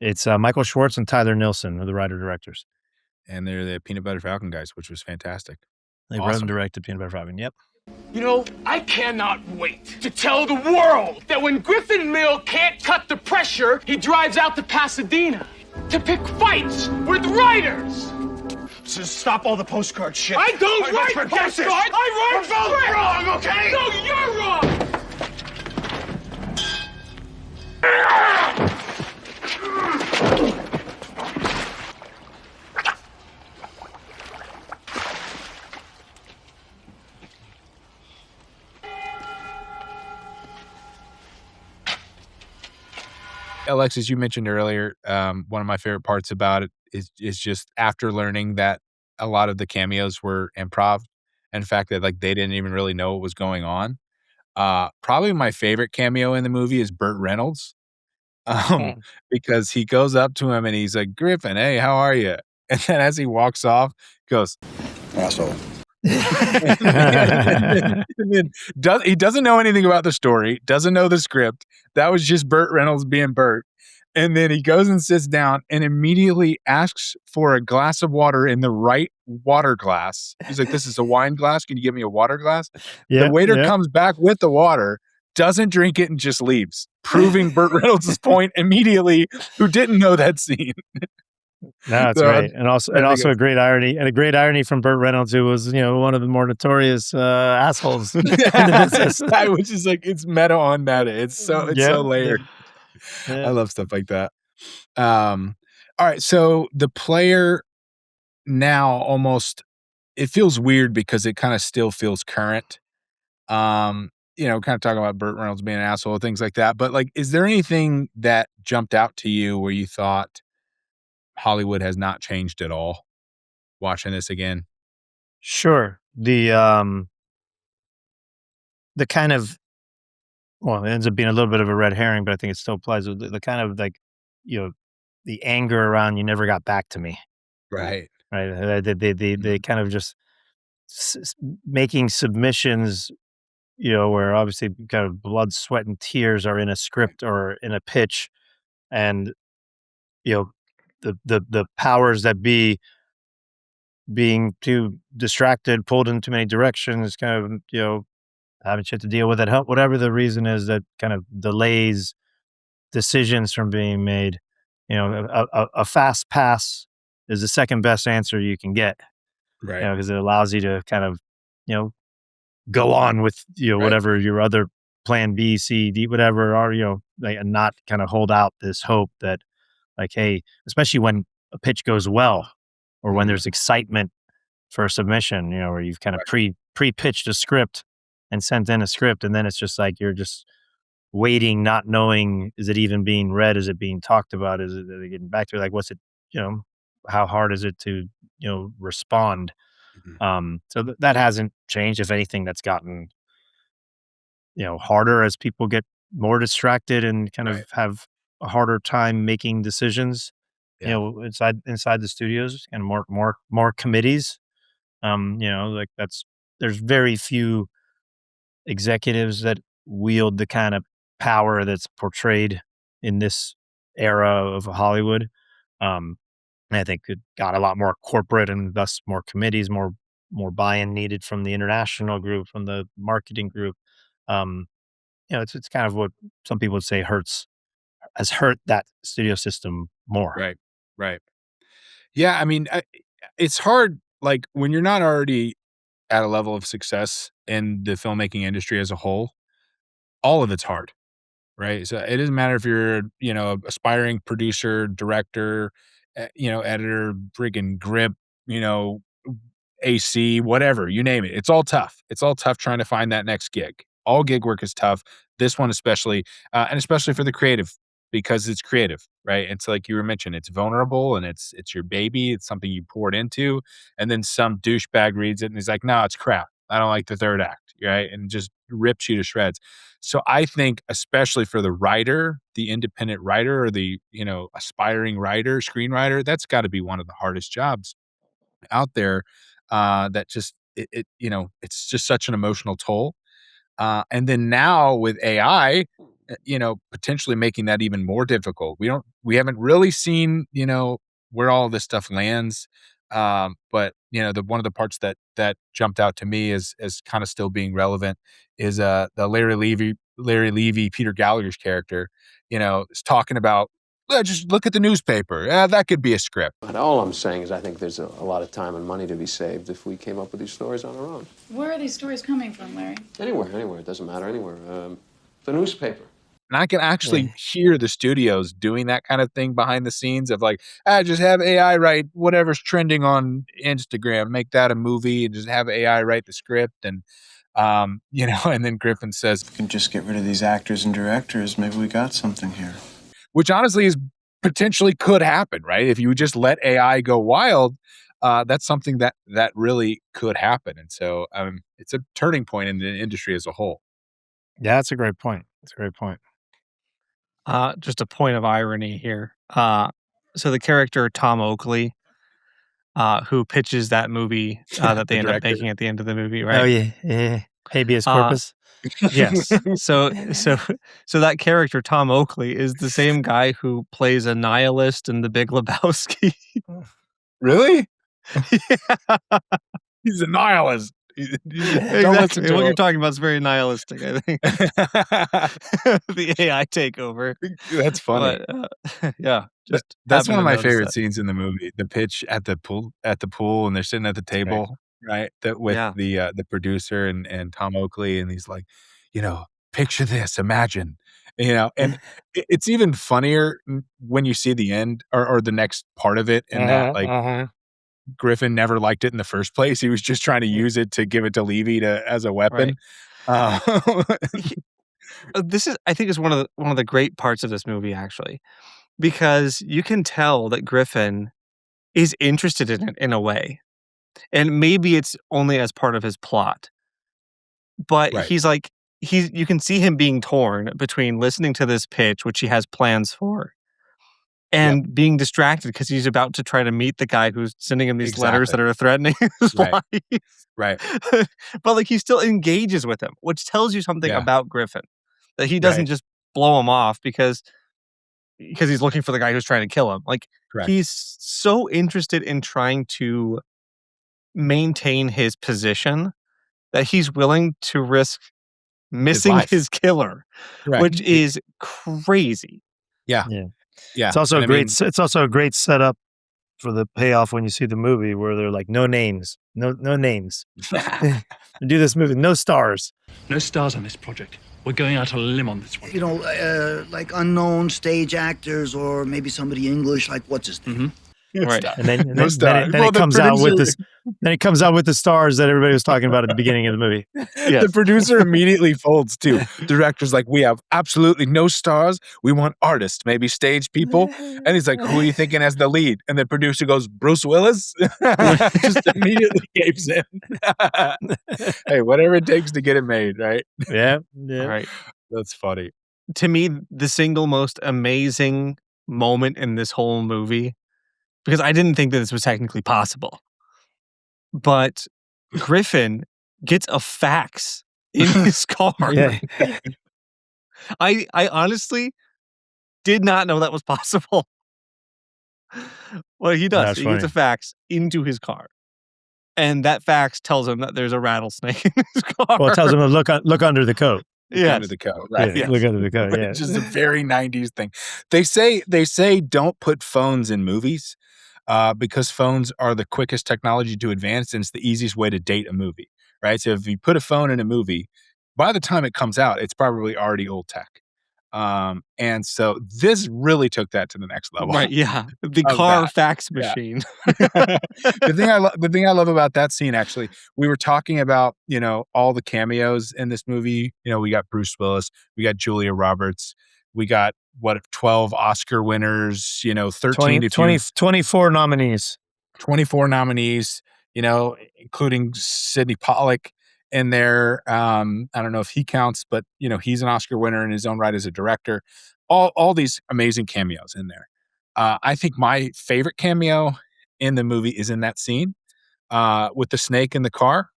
It's Michael Schwartz and Tyler Nilsson are the writer-directors. And they're the Peanut Butter Falcon guys, which was fantastic. They wrote and directed Peanut Butter Falcon. Yep. I cannot wait to tell the world that when Griffin Mill can't cut the pressure, he drives out to Pasadena to pick fights with writers. So stop all the postcard shit. I don't write postcards. I write scripts. Wrong, okay? No, you're wrong. Alexis, you mentioned earlier, one of my favorite parts about it is just after learning that a lot of the cameos were improv, and the fact that like they didn't even really know what was going on. Probably my favorite cameo in the movie is Burt Reynolds, because he goes up to him and he's like, "Griffin, hey, how are you?" And then as he walks off, goes, Asshole. and then he doesn't know anything about the story, doesn't know the script. That was just Burt Reynolds being Burt. And then he goes and sits down and immediately asks for a glass of water in the right water glass. He's like, "This is a wine glass. Can you give me a water glass?" The waiter comes back with the water, doesn't drink it, and just leaves, proving Burt Reynolds' point immediately, who didn't know that scene. No, it's great. And also a great irony, and a great irony from Burt Reynolds, who was, one of the more notorious assholes in the business. Which is like, it's meta on meta. It's so layered. Yeah. I love stuff like that. All right. So the player now almost, it feels weird because it kind of still feels current. Kind of talking about Burt Reynolds being an asshole, things like that. But like, is there anything that jumped out to you where you thought Hollywood has not changed at all watching this again? Sure. The kind of, well, it ends up being a little bit of a red herring, but I think it still applies. The kind of like, the anger around "you never got back to me." Right. They kind of just making submissions, where obviously kind of blood, sweat, and tears are in a script or in a pitch, and the powers that be being too distracted, pulled in too many directions, kind of having shit to deal with it, whatever the reason is that kind of delays decisions from being made. a fast pass is the second best answer you can get, Right. because it allows you to kind of, go on with, Right. whatever your other plan B, C, D, whatever are, and not kind of hold out this hope that like, hey, especially when a pitch goes well or when there's excitement for a submission, where you've kind of pre-pitched a script and sent in a script, and then it's just like you're just waiting, not knowing, is it even being read? Is it being talked about? Are they getting back to it? Like, what's it, how hard is it to, respond? So that hasn't changed. If anything, that's gotten, harder as people get more distracted and kind of have a harder time making decisions, inside the studios, and more committees. Like there's very few executives that wield the kind of power that's portrayed in this era of Hollywood. And I think it got a lot more corporate and thus more committees, more buy-in needed from the international group, from the marketing group. It's kind of what some people would say has hurt that studio system more. Right. Yeah, I mean, it's hard, like, when you're not already at a level of success in the filmmaking industry as a whole, all of it's hard, right? So it doesn't matter if you're, aspiring producer, director, editor, friggin' grip, AC, whatever, you name it. It's all tough. It's all tough trying to find that next gig. All gig work is tough. This one especially, and especially for the creative, because it's creative, right? It's like you were mentioning, it's vulnerable and it's your baby. It's something you poured into, and then some douchebag reads it and he's like, "No, it's crap. I don't like the third act," right? And just rips you to shreds. So I think, especially for the writer, the independent writer, or the aspiring writer, screenwriter, that's got to be one of the hardest jobs out there. That just it's just such an emotional toll. And then now with AI, potentially making that even more difficult. We haven't really seen, where all this stuff lands. But one of the parts that jumped out to me as kind of still being relevant is the Larry Levy, Peter Gallagher's character, is talking about, just look at the newspaper. That could be a script. And all I'm saying is I think there's a lot of time and money to be saved if we came up with these stories on our own. Where are these stories coming from, Larry? Anywhere. It doesn't matter, anywhere. The newspaper. And I can actually hear the studios doing that kind of thing behind the scenes of like, just have AI write whatever's trending on Instagram, make that a movie, and just have AI write the script. And, and then Griffin says, We can just get rid of these actors and directors. Maybe we got something here. Which honestly is potentially could happen, right? If you just let AI go wild, that's something that really could happen. And so it's a turning point in the industry as a whole. Yeah, that's a great point. Just a point of irony here. So the character Tom Oakley, who pitches that movie that they end up making at the end of the movie, right? Oh yeah. Habeas corpus. Yes. So that character Tom Oakley is the same guy who plays a nihilist in The Big Lebowski. Really? Yeah. He's a nihilist. Exactly. What you're talking about is very nihilistic, I think. The AI takeover. That's funny. But, yeah. That's one of my favorite scenes in the movie. The pitch at the pool, and they're sitting at the table, right? With the producer and Tom Oakley, and he's like, picture this, imagine, and it's even funnier when you see the end or the next part of it, and that Griffin never liked it in the first place. He was just trying to use it to give it to Levy as a weapon. Right. This is, I think, is one of the great parts of this movie, actually, because you can tell that Griffin is interested in it in a way, and maybe it's only as part of his plot, but you can see him being torn between listening to this pitch, which he has plans for, and being distracted because he's about to try to meet the guy who's sending him these letters that are threatening his life. Right. But like he still engages with him, which tells you something about Griffin, that he doesn't just blow him off because he's looking for the guy who's trying to kill him. Like he's so interested in trying to maintain his position that he's willing to risk missing his killer, which is crazy. Yeah. Yeah. It's also And a great setup for the payoff when you see the movie where they're like, no names. No names. Do this movie, no stars. No stars on this project. We're going out on a limb on this one. You know, like unknown stage actors or maybe somebody English, like what's his name? Right. And then it comes out with this. Then it comes out with the stars that everybody was talking about at the beginning of the movie. Yes. The producer immediately folds too. Director's like, we have absolutely no stars. We want artists, maybe stage people. And he's like, who are you thinking as the lead? And the producer goes, Bruce Willis. Just immediately gives in. Hey, whatever it takes to get it made, right? Yeah. Right. That's funny. To me, the single most amazing moment in this whole movie, because I didn't think that this was technically possible, but Griffin gets a fax in his car. Yeah. I honestly did not know that was possible. Well, he does. That's He gets a funny. fax into his car. And that fax tells him that there's a rattlesnake in his car. Well, it tells him to look under the coat. Yes. Under the coat, right? Yeah, look under the coat. Yeah. Which is a very 90s thing. They say don't put phones in movies because phones are the quickest technology to advance and it's the easiest way to date a movie, right? So if you put a phone in a movie, by the time it comes out, it's probably already old tech. And so this really took that to the next level. Right, yeah. The Of car that. fax Yeah. machine. The thing I love about that scene, actually, we were talking about, all the cameos in this movie. We got Bruce Willis, we got Julia Roberts, we got 12 Oscar winners, 13 24 nominees. 24 nominees, including Sidney Pollack in there. I don't know if he counts, but he's an Oscar winner in his own right as a director. All these amazing cameos in there. I think my favorite cameo in the movie is in that scene with the snake in the car.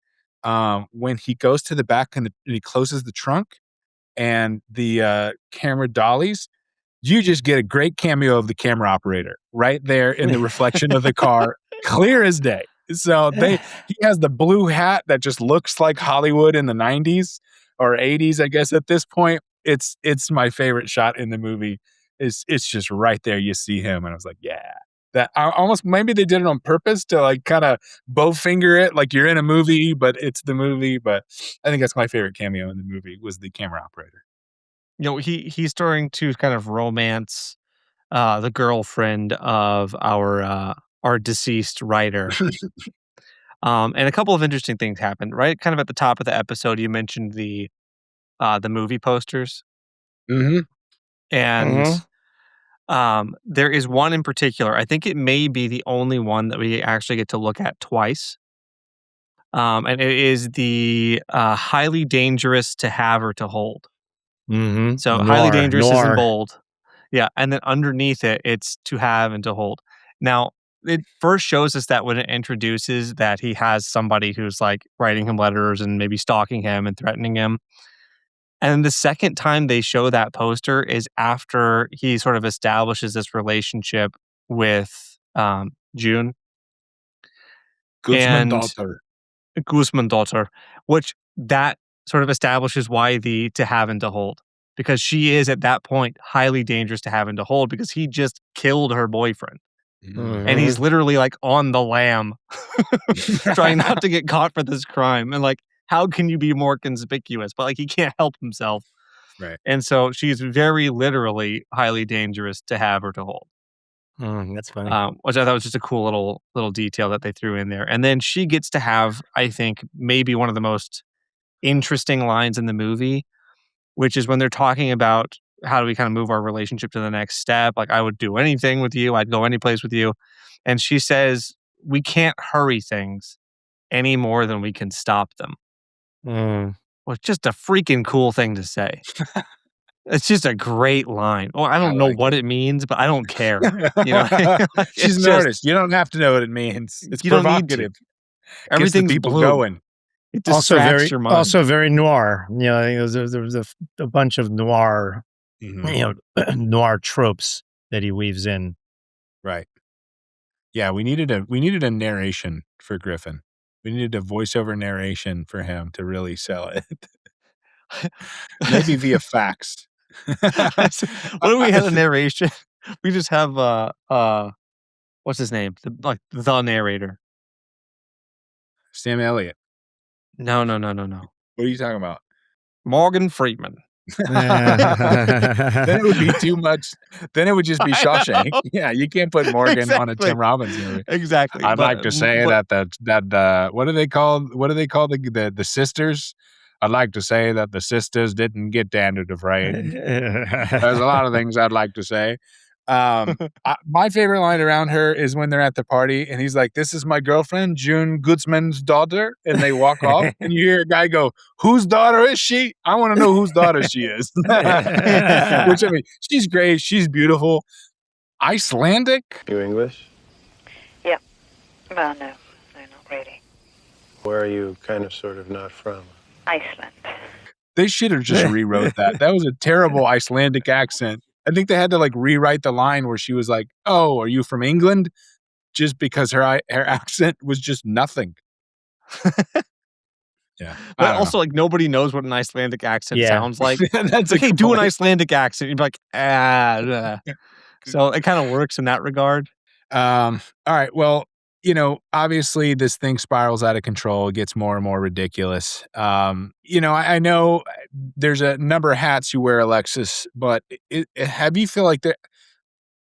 When he goes to the back and he closes the trunk and the camera dollies, you just get a great cameo of the camera operator right there in the reflection of the car, clear as day. So he has the blue hat that just looks like Hollywood in the 90s or 80s, I guess at this point. It's my favorite shot in the movie. It's just right there. You see him, and I was like, yeah. That almost maybe they did it on purpose to like kind of bow finger it, like you're in a movie, but it's the movie. But I think that's my favorite cameo in the movie was the camera operator. He's starting to kind of romance the girlfriend of our deceased writer. And a couple of interesting things happened, right? Kind of at the top of the episode, you mentioned the movie posters. Mm-hmm. And there is one in particular. I think it may be the only one that we actually get to look at twice. And it is the highly dangerous to have or to hold. Mm-hmm. So highly dangerous is in bold. Yeah. And then underneath it, it's to have and to hold. Now, it first shows us that when it introduces that he has somebody who's like writing him letters and maybe stalking him and threatening him. And the second time they show that poster is after he sort of establishes this relationship with June. Guzman daughter, which that sort of establishes why the to have and to hold. Because she is at that point highly dangerous to have and to hold because he just killed her boyfriend. Mm-hmm. And he's literally like on the lam trying not to get caught for this crime. And like, how can you be more conspicuous? But like, he can't help himself. Right. And so she's very literally highly dangerous to have or to hold. That's funny. Which I thought was just a cool little detail that they threw in there. And then she gets to have, I think, maybe one of the most interesting lines in the movie, which is when they're talking about how do we kind of move our relationship to the next step? Like, I would do anything with you. I'd go any place with you. And she says, we can't hurry things any more than we can stop them. Well, it's just a freaking cool thing to say. It's just a great line. Well, I don't know what it means, but I don't care. Like, she's an artist. You don't have to know what it means. It's provocative. Everything's people blue. Going. It distracts your mind. Also very noir. I think there was a bunch of noir, noir tropes that he weaves in. Right. Yeah, we needed a narration for Griffin. We needed a voiceover narration for him to really sell it. Maybe via fax. What if we had a narration? We just have what's his name? The narrator. Sam Elliott. No. What are you talking about? Morgan Freeman. Then it would be too much. Then it would just be I Shawshank. know. Yeah, you can't put Morgan on a Exactly. Tim Robbins movie. Exactly. I'd But- like to say but- that what do they call the sisters? I'd like to say that the sisters didn't get Daniel DeFray. There's a lot of things I'd like to say. My favorite line around her is when they're at the party and he's like, "This is my girlfriend, June Goodsman's daughter," and they walk off and you hear a guy go, "Whose daughter is she? I want to know whose daughter she is." Which, I mean, she's great. She's beautiful. Icelandic? You English? Yep. Well, no, not really. Where are you kind of sort of not from? Iceland. They should have just rewrote that. That was a terrible Icelandic accent. I think they had to like rewrite the line where she was like, "Oh, are you from England?" Just because her accent was just nothing. Yeah. But also, like, nobody knows what an Icelandic accent Yeah. sounds like. That's It's like, a hey, good do an point. Icelandic accent. You'd be like, So it kind of works in that regard. All right. Well, obviously this thing spirals out of control. It gets more and more ridiculous. I know there's a number of hats you wear, Alexis, but have you feel like that?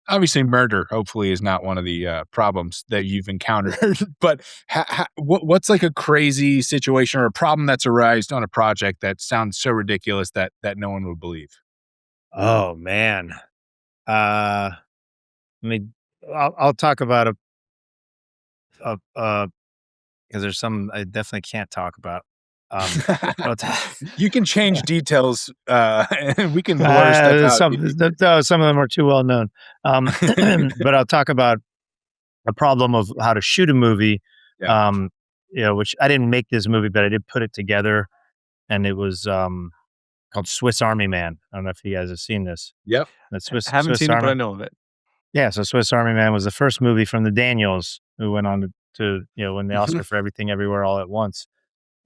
Obviously, murder hopefully is not one of the problems that you've encountered. But what's like a crazy situation or a problem that's arisen on a project that sounds so ridiculous that no one would believe? Oh man. I mean, I'll talk about because there's some I definitely can't talk about. You can change details, and we can blur stuff out. Some of them are too well known. But I'll talk about a problem of how to shoot a movie. Yeah. Which I didn't make this movie, but I did put it together, and it was called Swiss Army Man. I don't know if you guys have seen this. Yep. That Swiss Haven't Swiss seen it, Army. but I know of it. Yeah, so Swiss Army Man was the first movie from the Daniels, who went on to win the Oscar for Everything Everywhere All at Once.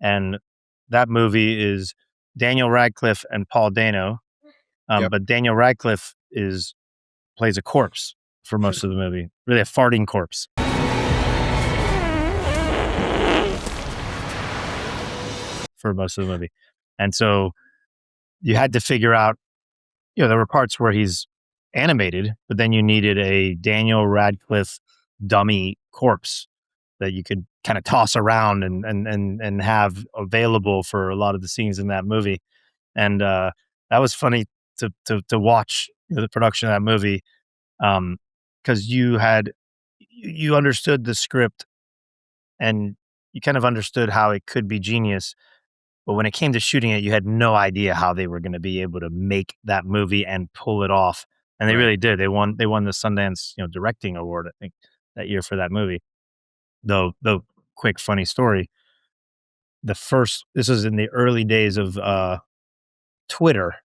And that movie is Daniel Radcliffe and Paul Dano. Yep. But Daniel Radcliffe plays a corpse for most of the movie, really a farting corpse. For most of the movie. And so you had to figure out, there were parts where he's animated, but then you needed a Daniel Radcliffe dummy corpse that you could kind of toss around and have available for a lot of the scenes in that movie. And that was funny to watch the production of that movie, because you understood the script and you kind of understood how it could be genius. But when it came to shooting it, you had no idea how they were going to be able to make that movie and pull it off. And they really did. They won the Sundance, directing award, I think, that year for that movie. Though, quick funny story. This was in the early days of Twitter,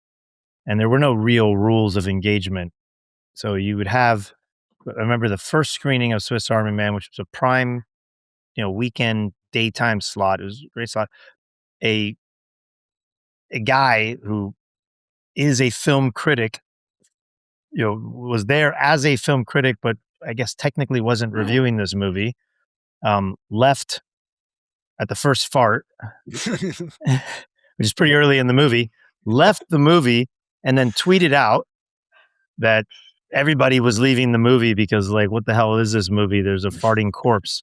and there were no real rules of engagement. So you would have, I remember the first screening of Swiss Army Man, which was a prime, weekend daytime slot. It was a great slot. A guy who is a film critic, was there as a film critic, but I guess technically wasn't reviewing this movie. Left at the first fart, which is pretty early in the movie. Left the movie and then tweeted out that everybody was leaving the movie because, like, what the hell is this movie? There's a farting corpse,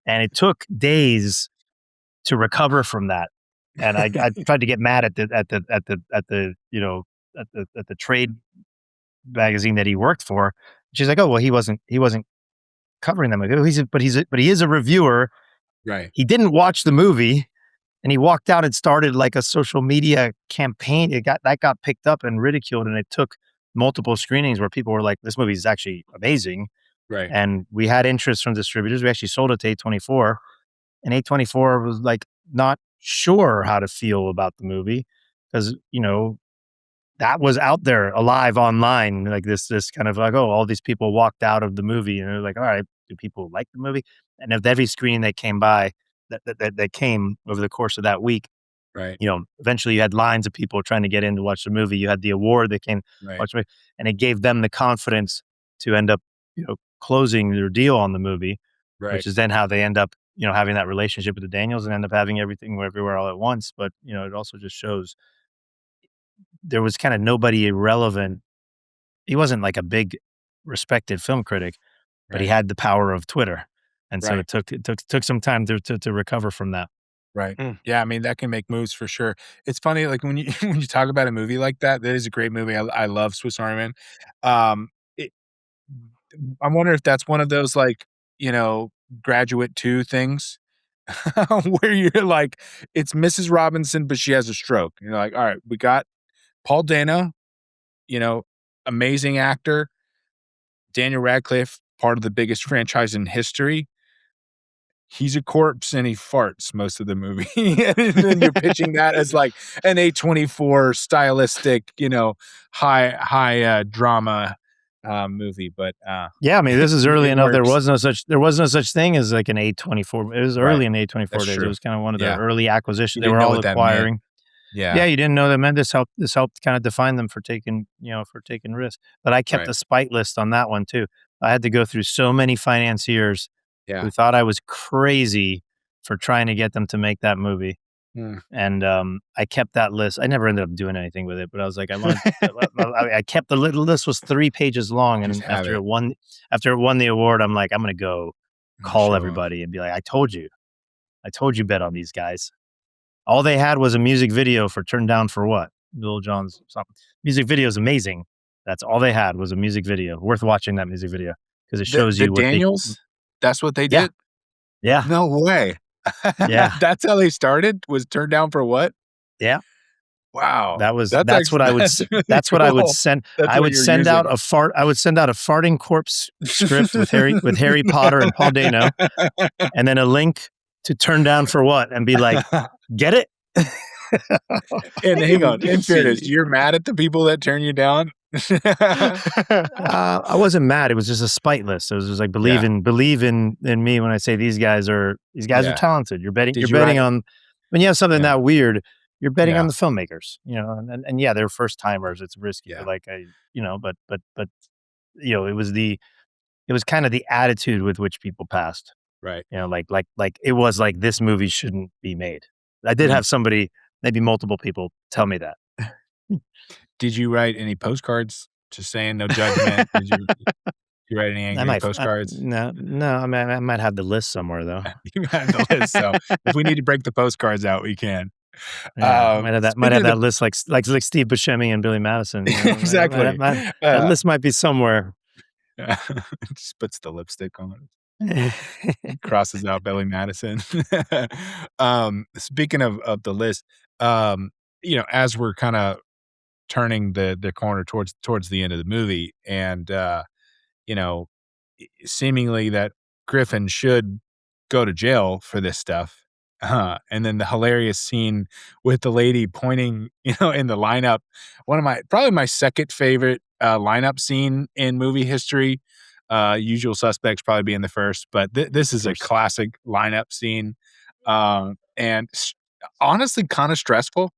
and it took days to recover from that. And I tried to get mad at the trade magazine that he worked for. She's like, "Oh, well, he wasn't covering them." But he is a reviewer. Right. He didn't watch the movie, and he walked out and started like a social media campaign. That got picked up and ridiculed, and it took multiple screenings where people were like, "This movie is actually amazing." Right. And we had interest from distributors. We actually sold it to A24, and A24 was like not sure how to feel about the movie because that was out there alive online, like this kind of like, oh, all these people walked out of the movie, and they're like, all right, do people like the movie? And of every screening that came by that came over the course of that week, right, eventually you had lines of people trying to get in to watch the movie. You had the award that came, right, watch the movie, and it gave them the confidence to end up, closing their deal on the movie, Right. which is then how they end up, having that relationship with the Daniels and end up having everything everywhere all at once. But, it also just shows there was kind of nobody irrelevant. He wasn't like a big respected film critic, but he had the power of Twitter. And so it took some time to recover from that. Right. Yeah. I mean, that can make moves for sure. It's funny, like when you when you talk about a movie like that, that is a great movie. I love Swiss Army Man. It, I wonder if that's one of those like, Graduate 2 things where you're like, it's Mrs. Robinson, but she has a stroke. You're like, all right, we got Paul Dano, amazing actor. Daniel Radcliffe, part of the biggest franchise in history. He's a corpse and he farts most of the movie. And then you're pitching that as like an A24 stylistic, high drama movie. But yeah, I mean, this is early enough. There works. was no such thing as like an A24. It was early in A24 days. true. It was kind of one of the early acquisitions. You They didn't were know all what that meant. acquiring. Yeah, you didn't know that meant this helped kind of define them for taking risks. But I kept a spite list on that one too. I had to go through so many financiers who thought I was crazy for trying to get them to make that movie. And I kept that list. I never ended up doing anything with it, but I was like, I kept the list was 3 pages long, and after it won the award, I'm like, I'm gonna go call everybody and be like, I told you bet on these guys. All they had was a music video for Turned Down for What? Lil Jon's something. Music video is amazing. That's all they had was a music video. Worth watching that music video because it shows the you what Daniels. That's what they did. Yeah. No way. Yeah. That's how they started. Was Turned Down for What? Yeah. Wow. That's what I would send. I would send out a farting corpse script with Harry Potter and Paul Dano, and then a link to Turn Down for What, and be like, get it? And hang on, in fairness, you're mad at the people that turn you down? I wasn't mad. It was just a spite list. It was just like believe in me when I say these guys are talented. You're betting on when you have something that weird. You're betting on the filmmakers, and they're first timers. It's risky, but it was kind of the attitude with which people passed. Right. Like it was like this movie shouldn't be made. I did have somebody, maybe multiple people, tell me that. Did you write any postcards? Just saying, no judgment. Did you write any angry postcards? No. I mean, I might have the list somewhere though. You have the list, so if we need to break the postcards out, we can. Yeah, might have that list like Steve Buscemi and Billy Madison. Exactly. That list might be somewhere. Just puts the lipstick on it. Crosses out Billy Madison. Speaking of the list, as we're kind of turning the corner towards the end of the movie, and seemingly that Griffin should go to jail for this stuff. And then the hilarious scene with the lady pointing, in the lineup. Probably my second favorite lineup scene in movie history. Usual Suspects probably being the first, but this is a classic lineup scene, and honestly, kind of stressful.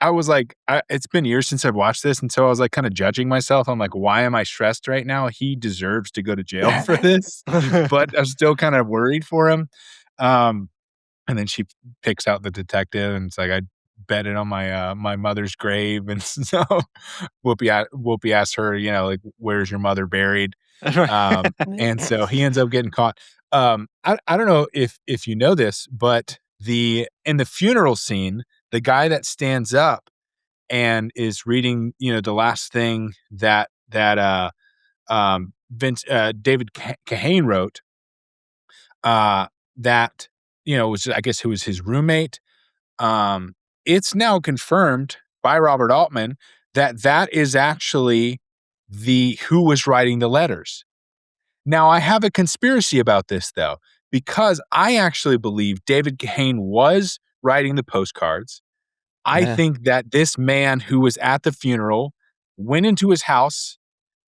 I was like, it's been years since I've watched this, and so I was like, kind of judging myself. I'm like, why am I stressed right now? He deserves to go to jail for this, but I'm still kind of worried for him. And then she picks out the detective, and it's like, I bet it on my my mother's grave, and so Whoopi asks her, like, where's your mother buried? And so he ends up getting caught. I don't know if you know this, but in the funeral scene, the guy that stands up and is reading, the last thing that David Kahane wrote, that was, I guess, who was his roommate. It's now confirmed by Robert Altman that is actually who was writing the letters. Now, I have a conspiracy about this, though, because I actually believe David Kahane was writing the postcards. I think that this man who was at the funeral went into his house,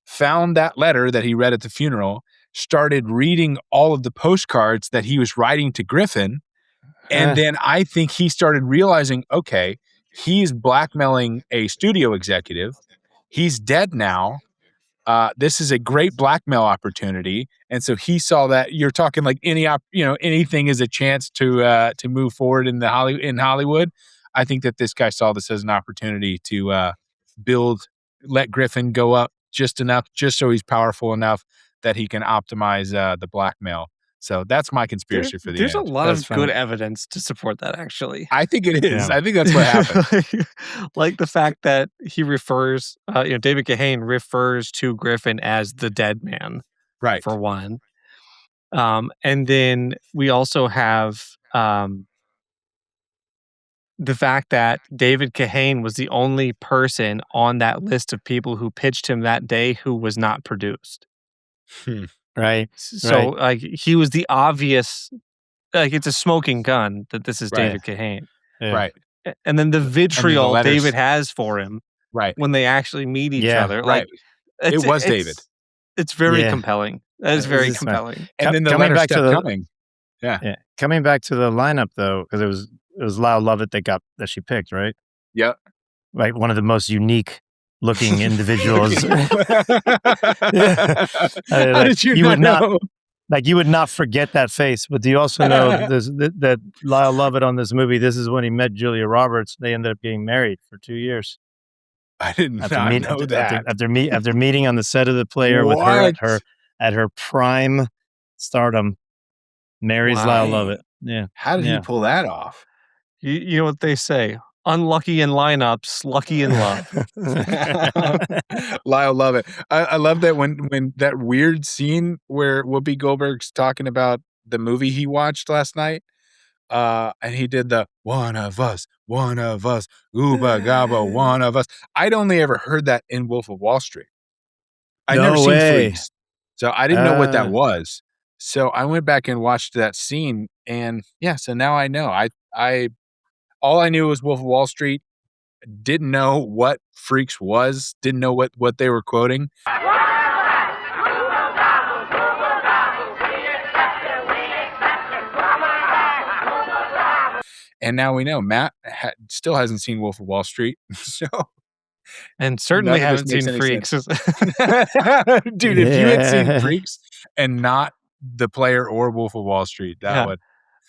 found that letter that he read at the funeral, started reading all of the postcards that he was writing to Griffin, and then I think he started realizing, okay, he's blackmailing a studio executive. He's dead now. This is a great blackmail opportunity. And so he saw that. You're talking like anything is a chance to move forward in Hollywood. I think that this guy saw this as an opportunity to let Griffin go up just enough, just so he's powerful enough that he can optimize the blackmail. So that's my conspiracy for the There's end. a lot of good evidence to support that, actually. I think it is. Yeah. I think that's what happened. Like the fact that he refers, David Kahane refers to Griffin as the dead man, Right. for one. And then we also have the fact that David Kahane was the only person on that list of people who pitched him that day who was not produced. Right. So like he was the obvious, like it's a smoking gun that this is David Kahane. Yeah. Right. And then the vitriol letters. David has for him Right. when they actually meet each other. Right. Like It was David. It's very Yeah. compelling. That is very This is fine. compelling. And then the Coming letter back to kept the- coming. Yeah. Coming back to the lineup though, because it was Lyle Lovett that she picked, right? Yep. Like one of the most unique looking individuals. How did you would not not know? like you would not forget that face. But do you also know that Lyle Lovett on this movie? This is when he met Julia Roberts. They ended up getting married for 2 years. I did not know that. After meeting on the set of The Player with her at her prime stardom, marries Lyle Lovett. Yeah. How did he pull that off? You know what they say? Unlucky in lineups, lucky in love. Lyle Lovett. I love that when that weird scene where Whoopi Goldberg's talking about the movie he watched last night, and he did the one of us, Uba Gaba, one of us. I'd only ever heard that in Wolf of Wall Street. I'd never seen Freaks, so I didn't know what that was. So I went back and watched that scene, and so now I know. I all I knew was Wolf of Wall Street. Didn't know what Freaks was. Didn't know what they were quoting. And now we know Matt still hasn't seen Wolf of Wall Street, so and certainly none of this haven't makes seen any Freaks. Dude, if you had seen Freaks and not The Player or Wolf of Wall Street, that would.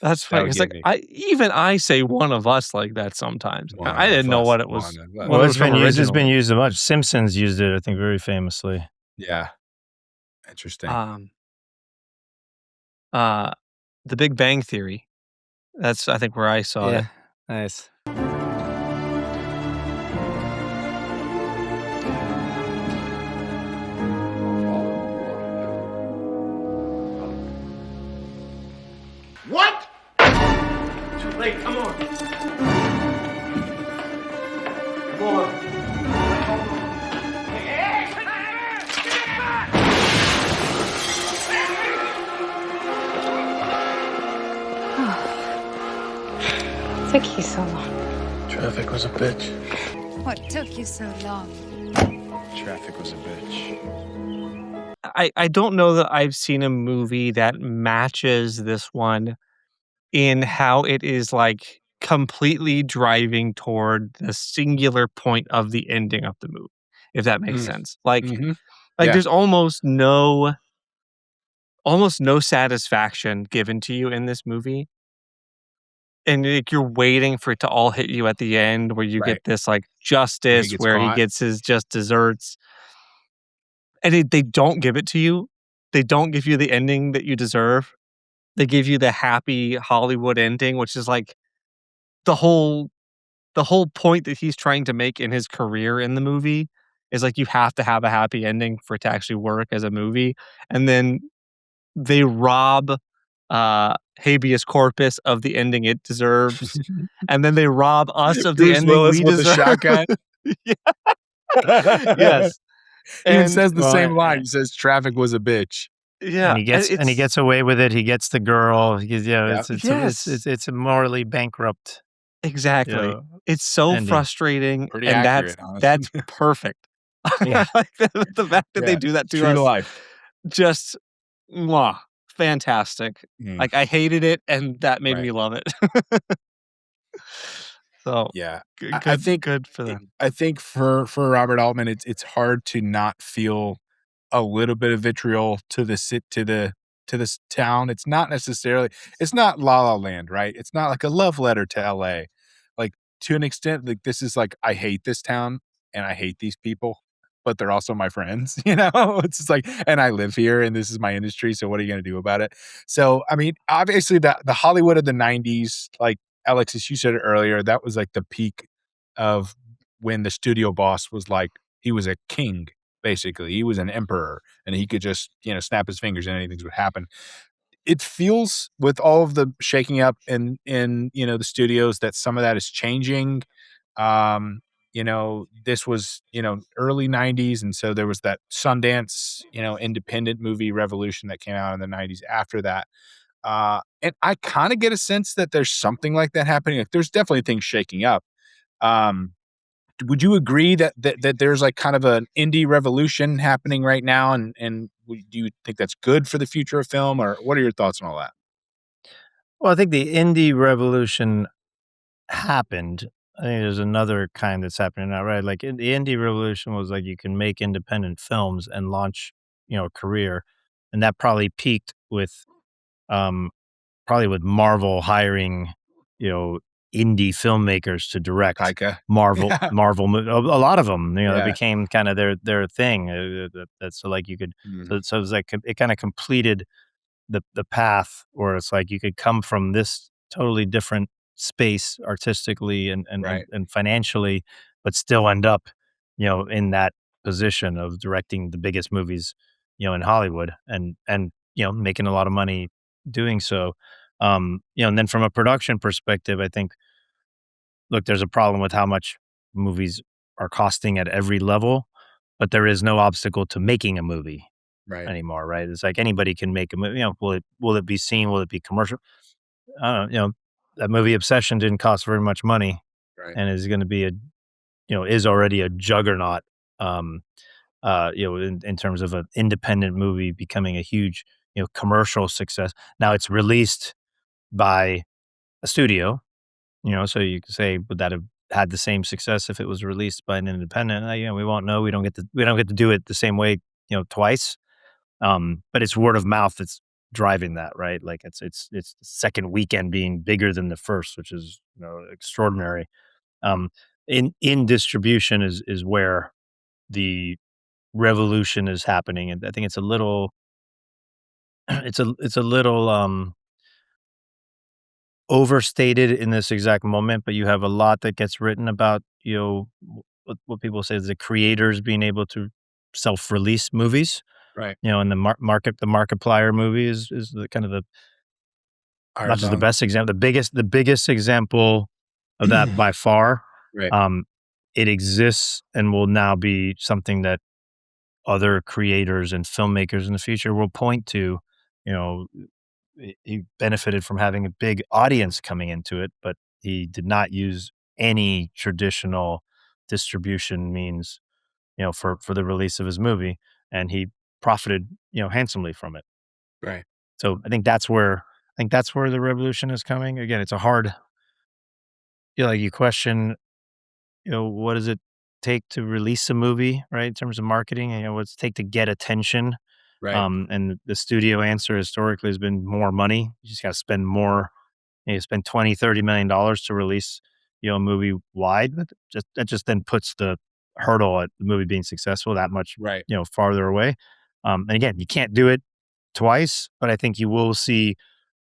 That's funny. It's like I say one of us like that sometimes. I didn't know what it was. Well, it's been used a bunch. Simpsons used it, I think, very famously. Yeah. Interesting. The Big Bang Theory. That's I think where I saw it. Nice. What? Too late, come on. Come on. Took you so long. Traffic was a bitch. What took you so long? Traffic was a bitch. I don't know that I've seen a movie that matches this one in how it is like completely driving toward the singular point of the ending of the movie, if that makes sense. Like, there's almost no satisfaction given to you in this movie. And like, you're waiting for it to all hit you at the end where you get this like justice where he gets his just desserts. And they don't give it to you. They don't give you the ending that you deserve. They give you the happy Hollywood ending, which is like the whole point that he's trying to make in his career in the movie is like you have to have a happy ending for it to actually work as a movie. And then they rob habeas corpus of the ending it deserves. And then they rob us of the Bruce ending Willis we with deserve. the shotgun. Yes. He even And- says the same line. He says traffic was a bitch. Yeah. And he gets away with it. He gets the girl. Yes. It's a morally bankrupt. Exactly. It's so ending. frustrating. Pretty and accurate, that's perfect. Yeah. Like the fact that they do that to True us. to life. Just fantastic. Like I hated it and that made me love it. So Yeah. good, I think good for them. I think for Robert Altman, it's hard to not feel a little bit of vitriol to this town. It's not necessarily, it's not La La Land, right? It's not like a love letter to LA. Like, to an extent, like, this is like, I hate this town and I hate these people, but they're also my friends, you know? It's just like, and I live here and this is my industry, so what are you gonna do about it? So, I mean, obviously the Hollywood of the 90s, like Alexis, you said it earlier, that was like the peak of when the studio boss was like, he was a king, basically. He was an emperor and he could just, snap his fingers and anything would happen. It feels, with all of the shaking up in the studios, that some of that is changing. This was, early 90s, and so there was that Sundance, independent movie revolution that came out in the 90s after that. And I kind of get a sense that there's something like that happening. Like, there's definitely things shaking up. Would you agree that there's like kind of an indie revolution happening right now? And do you think that's good for the future of film, or what are your thoughts on all that? Well, I think the indie revolution happened. I think there's another kind that's happening now, right? Like, the indie revolution was like, you can make independent films and launch, a career, and that probably peaked with, um, probably with Marvel hiring, you know, indie filmmakers to direct Taika. Marvel Yeah. Marvel mo a lot of them, that Yeah. became kinda their thing, that's so, like, you could so it was like it kinda completed the path where it's like you could come from this totally different space artistically and Right. and financially, but still end up, in that position of directing the biggest movies, in Hollywood and making a lot of money doing so. And then from a production perspective, I think, look, there's a problem with how much movies are costing at every level, but there is no obstacle to making a movie Right. anymore, right? It's like anybody can make a movie. Will it be seen? Will it be commercial? I don't know. That movie Obsession didn't cost very much money, Right. and is going to be is already a juggernaut. In terms of an independent movie becoming a huge, commercial success. Now it's released by a studio, so you could say, would that have had the same success if it was released by an independent? We won't know. We don't get to do it the same way, twice. But it's word of mouth that's driving that, right? Like, it's the second weekend being bigger than the first, which is, extraordinary. Um, in distribution is where the revolution is happening, and I think it's a little it's a little overstated in this exact moment, but you have a lot that gets written about, what people say is the creators being able to self-release movies. Right. And the Markiplier movie is the kind of the not just the Arzon. best example, the biggest example of that by far. Right. It exists and will now be something that other creators and filmmakers in the future will point to. You know, he benefited from having a big audience coming into it, but he did not use any traditional distribution means, for the release of his movie, and he profited, handsomely from it. Right. So I think that's where the revolution is coming. Again, it's a hard, you question, what does it take to release a movie, right? In terms of marketing, and what's it take to get attention. Right. And the studio answer historically has been more money. You just got to spend more. You spend $20-30 million to release, a movie wide. But that just then puts the hurdle at the movie being successful that much, Right. farther away. And again, you can't do it twice, but I think you will see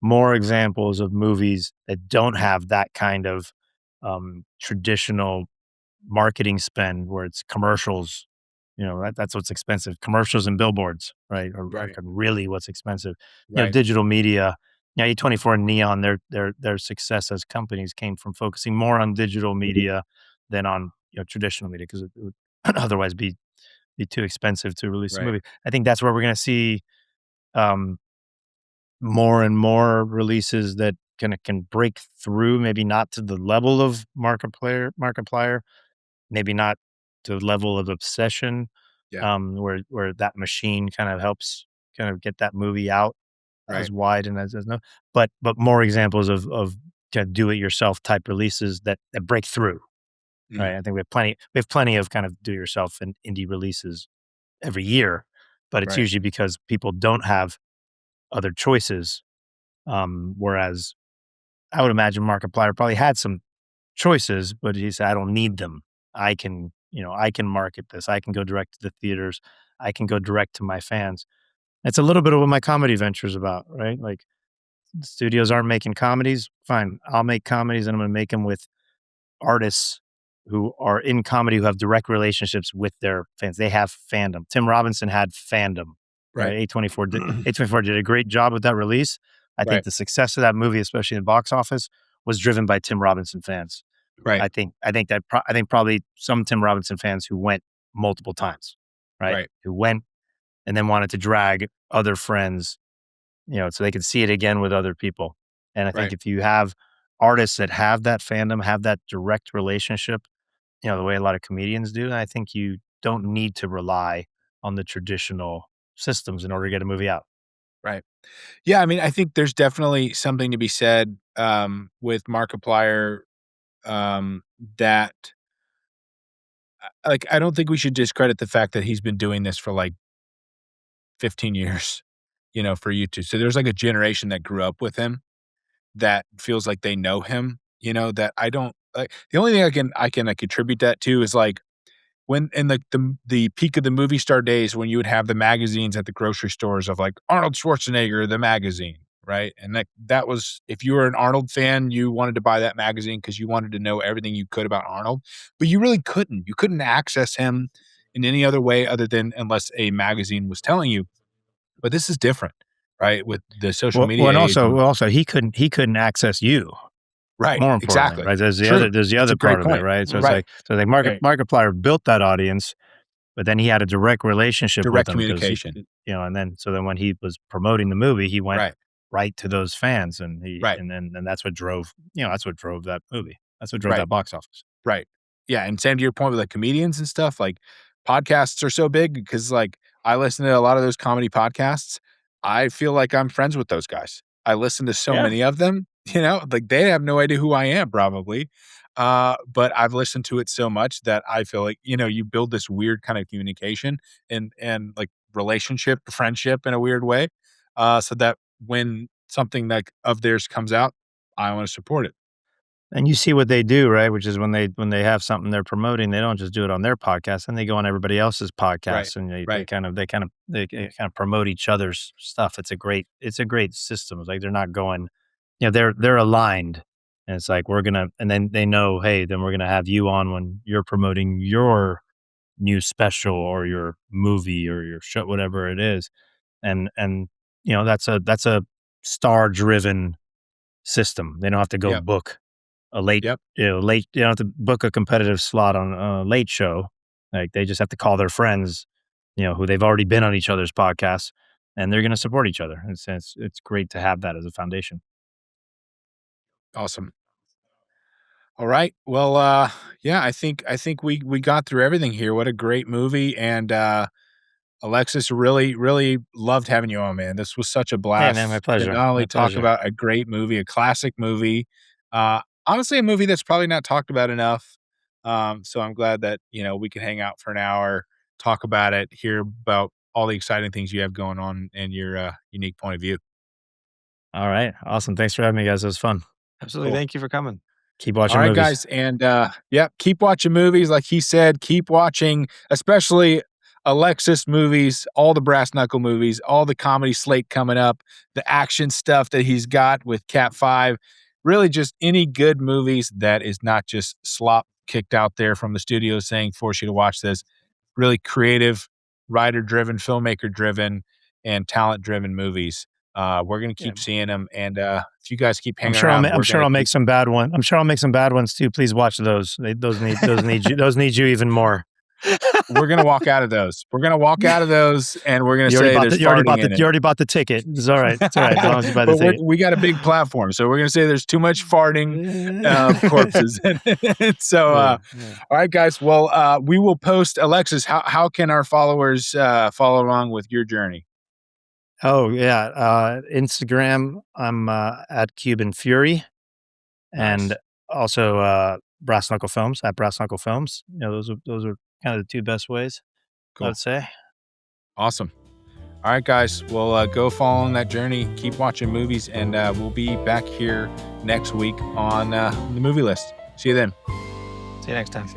more examples of movies that don't have that kind of traditional marketing spend where it's commercials. That's what's expensive. Commercials and billboards, right? Are Right. really what's expensive. Right. Digital media. A24 and Neon, their success as companies came from focusing more on digital media than on traditional media, because it would otherwise be too expensive to release a Right. movie. I think that's where we're going to see um, more and more releases that can break through. Maybe not to the level of Markiplier, maybe not to the level of Obsession, Yeah. where that machine kind of helps kind of get that movie out as Right. wide and as no, but more examples of kind of do it yourself type releases that break through. Right. I think we have plenty of kind of do it yourself and indie releases every year, but it's Right. usually because people don't have other choices. Whereas I would imagine Markiplier probably had some choices, but he said, I don't need them. I can market this. I can go direct to the theaters. I can go direct to my fans. It's a little bit of what my comedy venture is about, right? Like, the studios aren't making comedies. Fine. I'll make comedies, and I'm going to make them with artists who are in comedy who have direct relationships with their fans. They have fandom. Tim Robinson had fandom, right? Right. A24 did a great job with that release. I think Right. the success of that movie, especially in the box office, was driven by Tim Robinson fans. Right. I think probably some Tim Robinson fans who went multiple times, right? Right. Who went and then wanted to drag other friends, so they could see it again with other people. And I think Right. if you have artists that have that fandom, have that direct relationship, the way a lot of comedians do, I think you don't need to rely on the traditional systems in order to get a movie out. Right. Yeah, I mean, I think there's definitely something to be said with Markiplier that like I don't think we should discredit the fact that he's been doing this for like 15 years, for YouTube. So there's like a generation that grew up with him that feels like they know him, that I don't like. The only thing I can like attribute that to is like when in the peak of the movie star days when you would have the magazines at the grocery stores of like Arnold Schwarzenegger, the magazine, right? And that was, if you were an Arnold fan, you wanted to buy that magazine because you wanted to know everything you could about Arnold, but you really couldn't. You couldn't access him in any other way other than unless a magazine was telling you. But this is different, right? With the social media and age also he couldn't access you. right, More importantly, exactly. right? There's the True. other That's a great part of it, point. right? So Right. it's like Markiplier built that audience, but then he had a direct relationship Direct with them because communication. and then when he was promoting the movie, he went Right. right to those fans, and Right. and that's what drove that movie. That's what drove Right. that box office. Right. Yeah, and Sam, to your point with like comedians and stuff, like podcasts are so big because like I listen to a lot of those comedy podcasts. I feel like I'm friends with those guys. I listen to so Yeah. many of them, like they have no idea who I am probably. But I've listened to it so much that I feel like, you build this weird kind of communication and like relationship, friendship in a weird way. So that when something like of theirs comes out, I want to support it. And you see what they do, right? Which is when they have something they're promoting, they don't just do it on their podcast, and they go on everybody else's podcasts, and they right. kind of promote each other's stuff. It's a great system. It's like they're not going, they're aligned, and it's like and then they know, hey, then we're gonna have you on when you're promoting your new special or your movie or your show, whatever it is, and that's a star driven system. They don't have to go Yep. book a late, Yep. late. You don't have to book a competitive slot on a late show. Like, they just have to call their friends, who they've already been on each other's podcasts, and they're going to support each other. It's great to have that as a foundation. Awesome. All right. Well, yeah, I think we got through everything here. What a great movie. And Alexis, really, really loved having you on, man. This was such a blast. man, my pleasure. To not only My talk pleasure. about a great movie, a classic movie, honestly, a movie that's probably not talked about enough. So I'm glad that, we can hang out for an hour, talk about it, hear about all the exciting things you have going on and your unique point of view. All right. Awesome. Thanks for having me, guys. It was fun. Absolutely. Cool. Thank you for coming. Keep watching All right, movies. guys. And keep watching movies. Like he said, keep watching, especially Alexis movies, all the Brass Knuckle movies, all the comedy slate coming up, the action stuff that he's got with Cat 5. Really just any good movies that is not just slop kicked out there from the studio saying, force you to watch this. Really creative, writer-driven, filmmaker-driven, and talent-driven movies. We're going to keep seeing them. And if you guys keep hanging around, I'm sure I'll make some bad ones. I'm sure I'll make some bad ones too. Please watch those. Those need you even more. We're going to walk out of those. We're going to walk out of those, and we're going to You say already bought the ticket. It's all right. It's all right. As long as you buy the But ticket. we got a big platform, so we're going to say there's too much farting corpses. So, all right, guys. Well, we will post. Alexis, how can our followers follow along with your journey? Oh yeah, Instagram. I'm at Cuban Fury, and Nice. also Brass Knuckle Films at Brass Knuckle Films. Those are kind of the two best ways. Cool. I would say. Awesome. All right, guys. Well, go follow on that journey. Keep watching movies, and we'll be back here next week on the movie list. See you then. See you next time.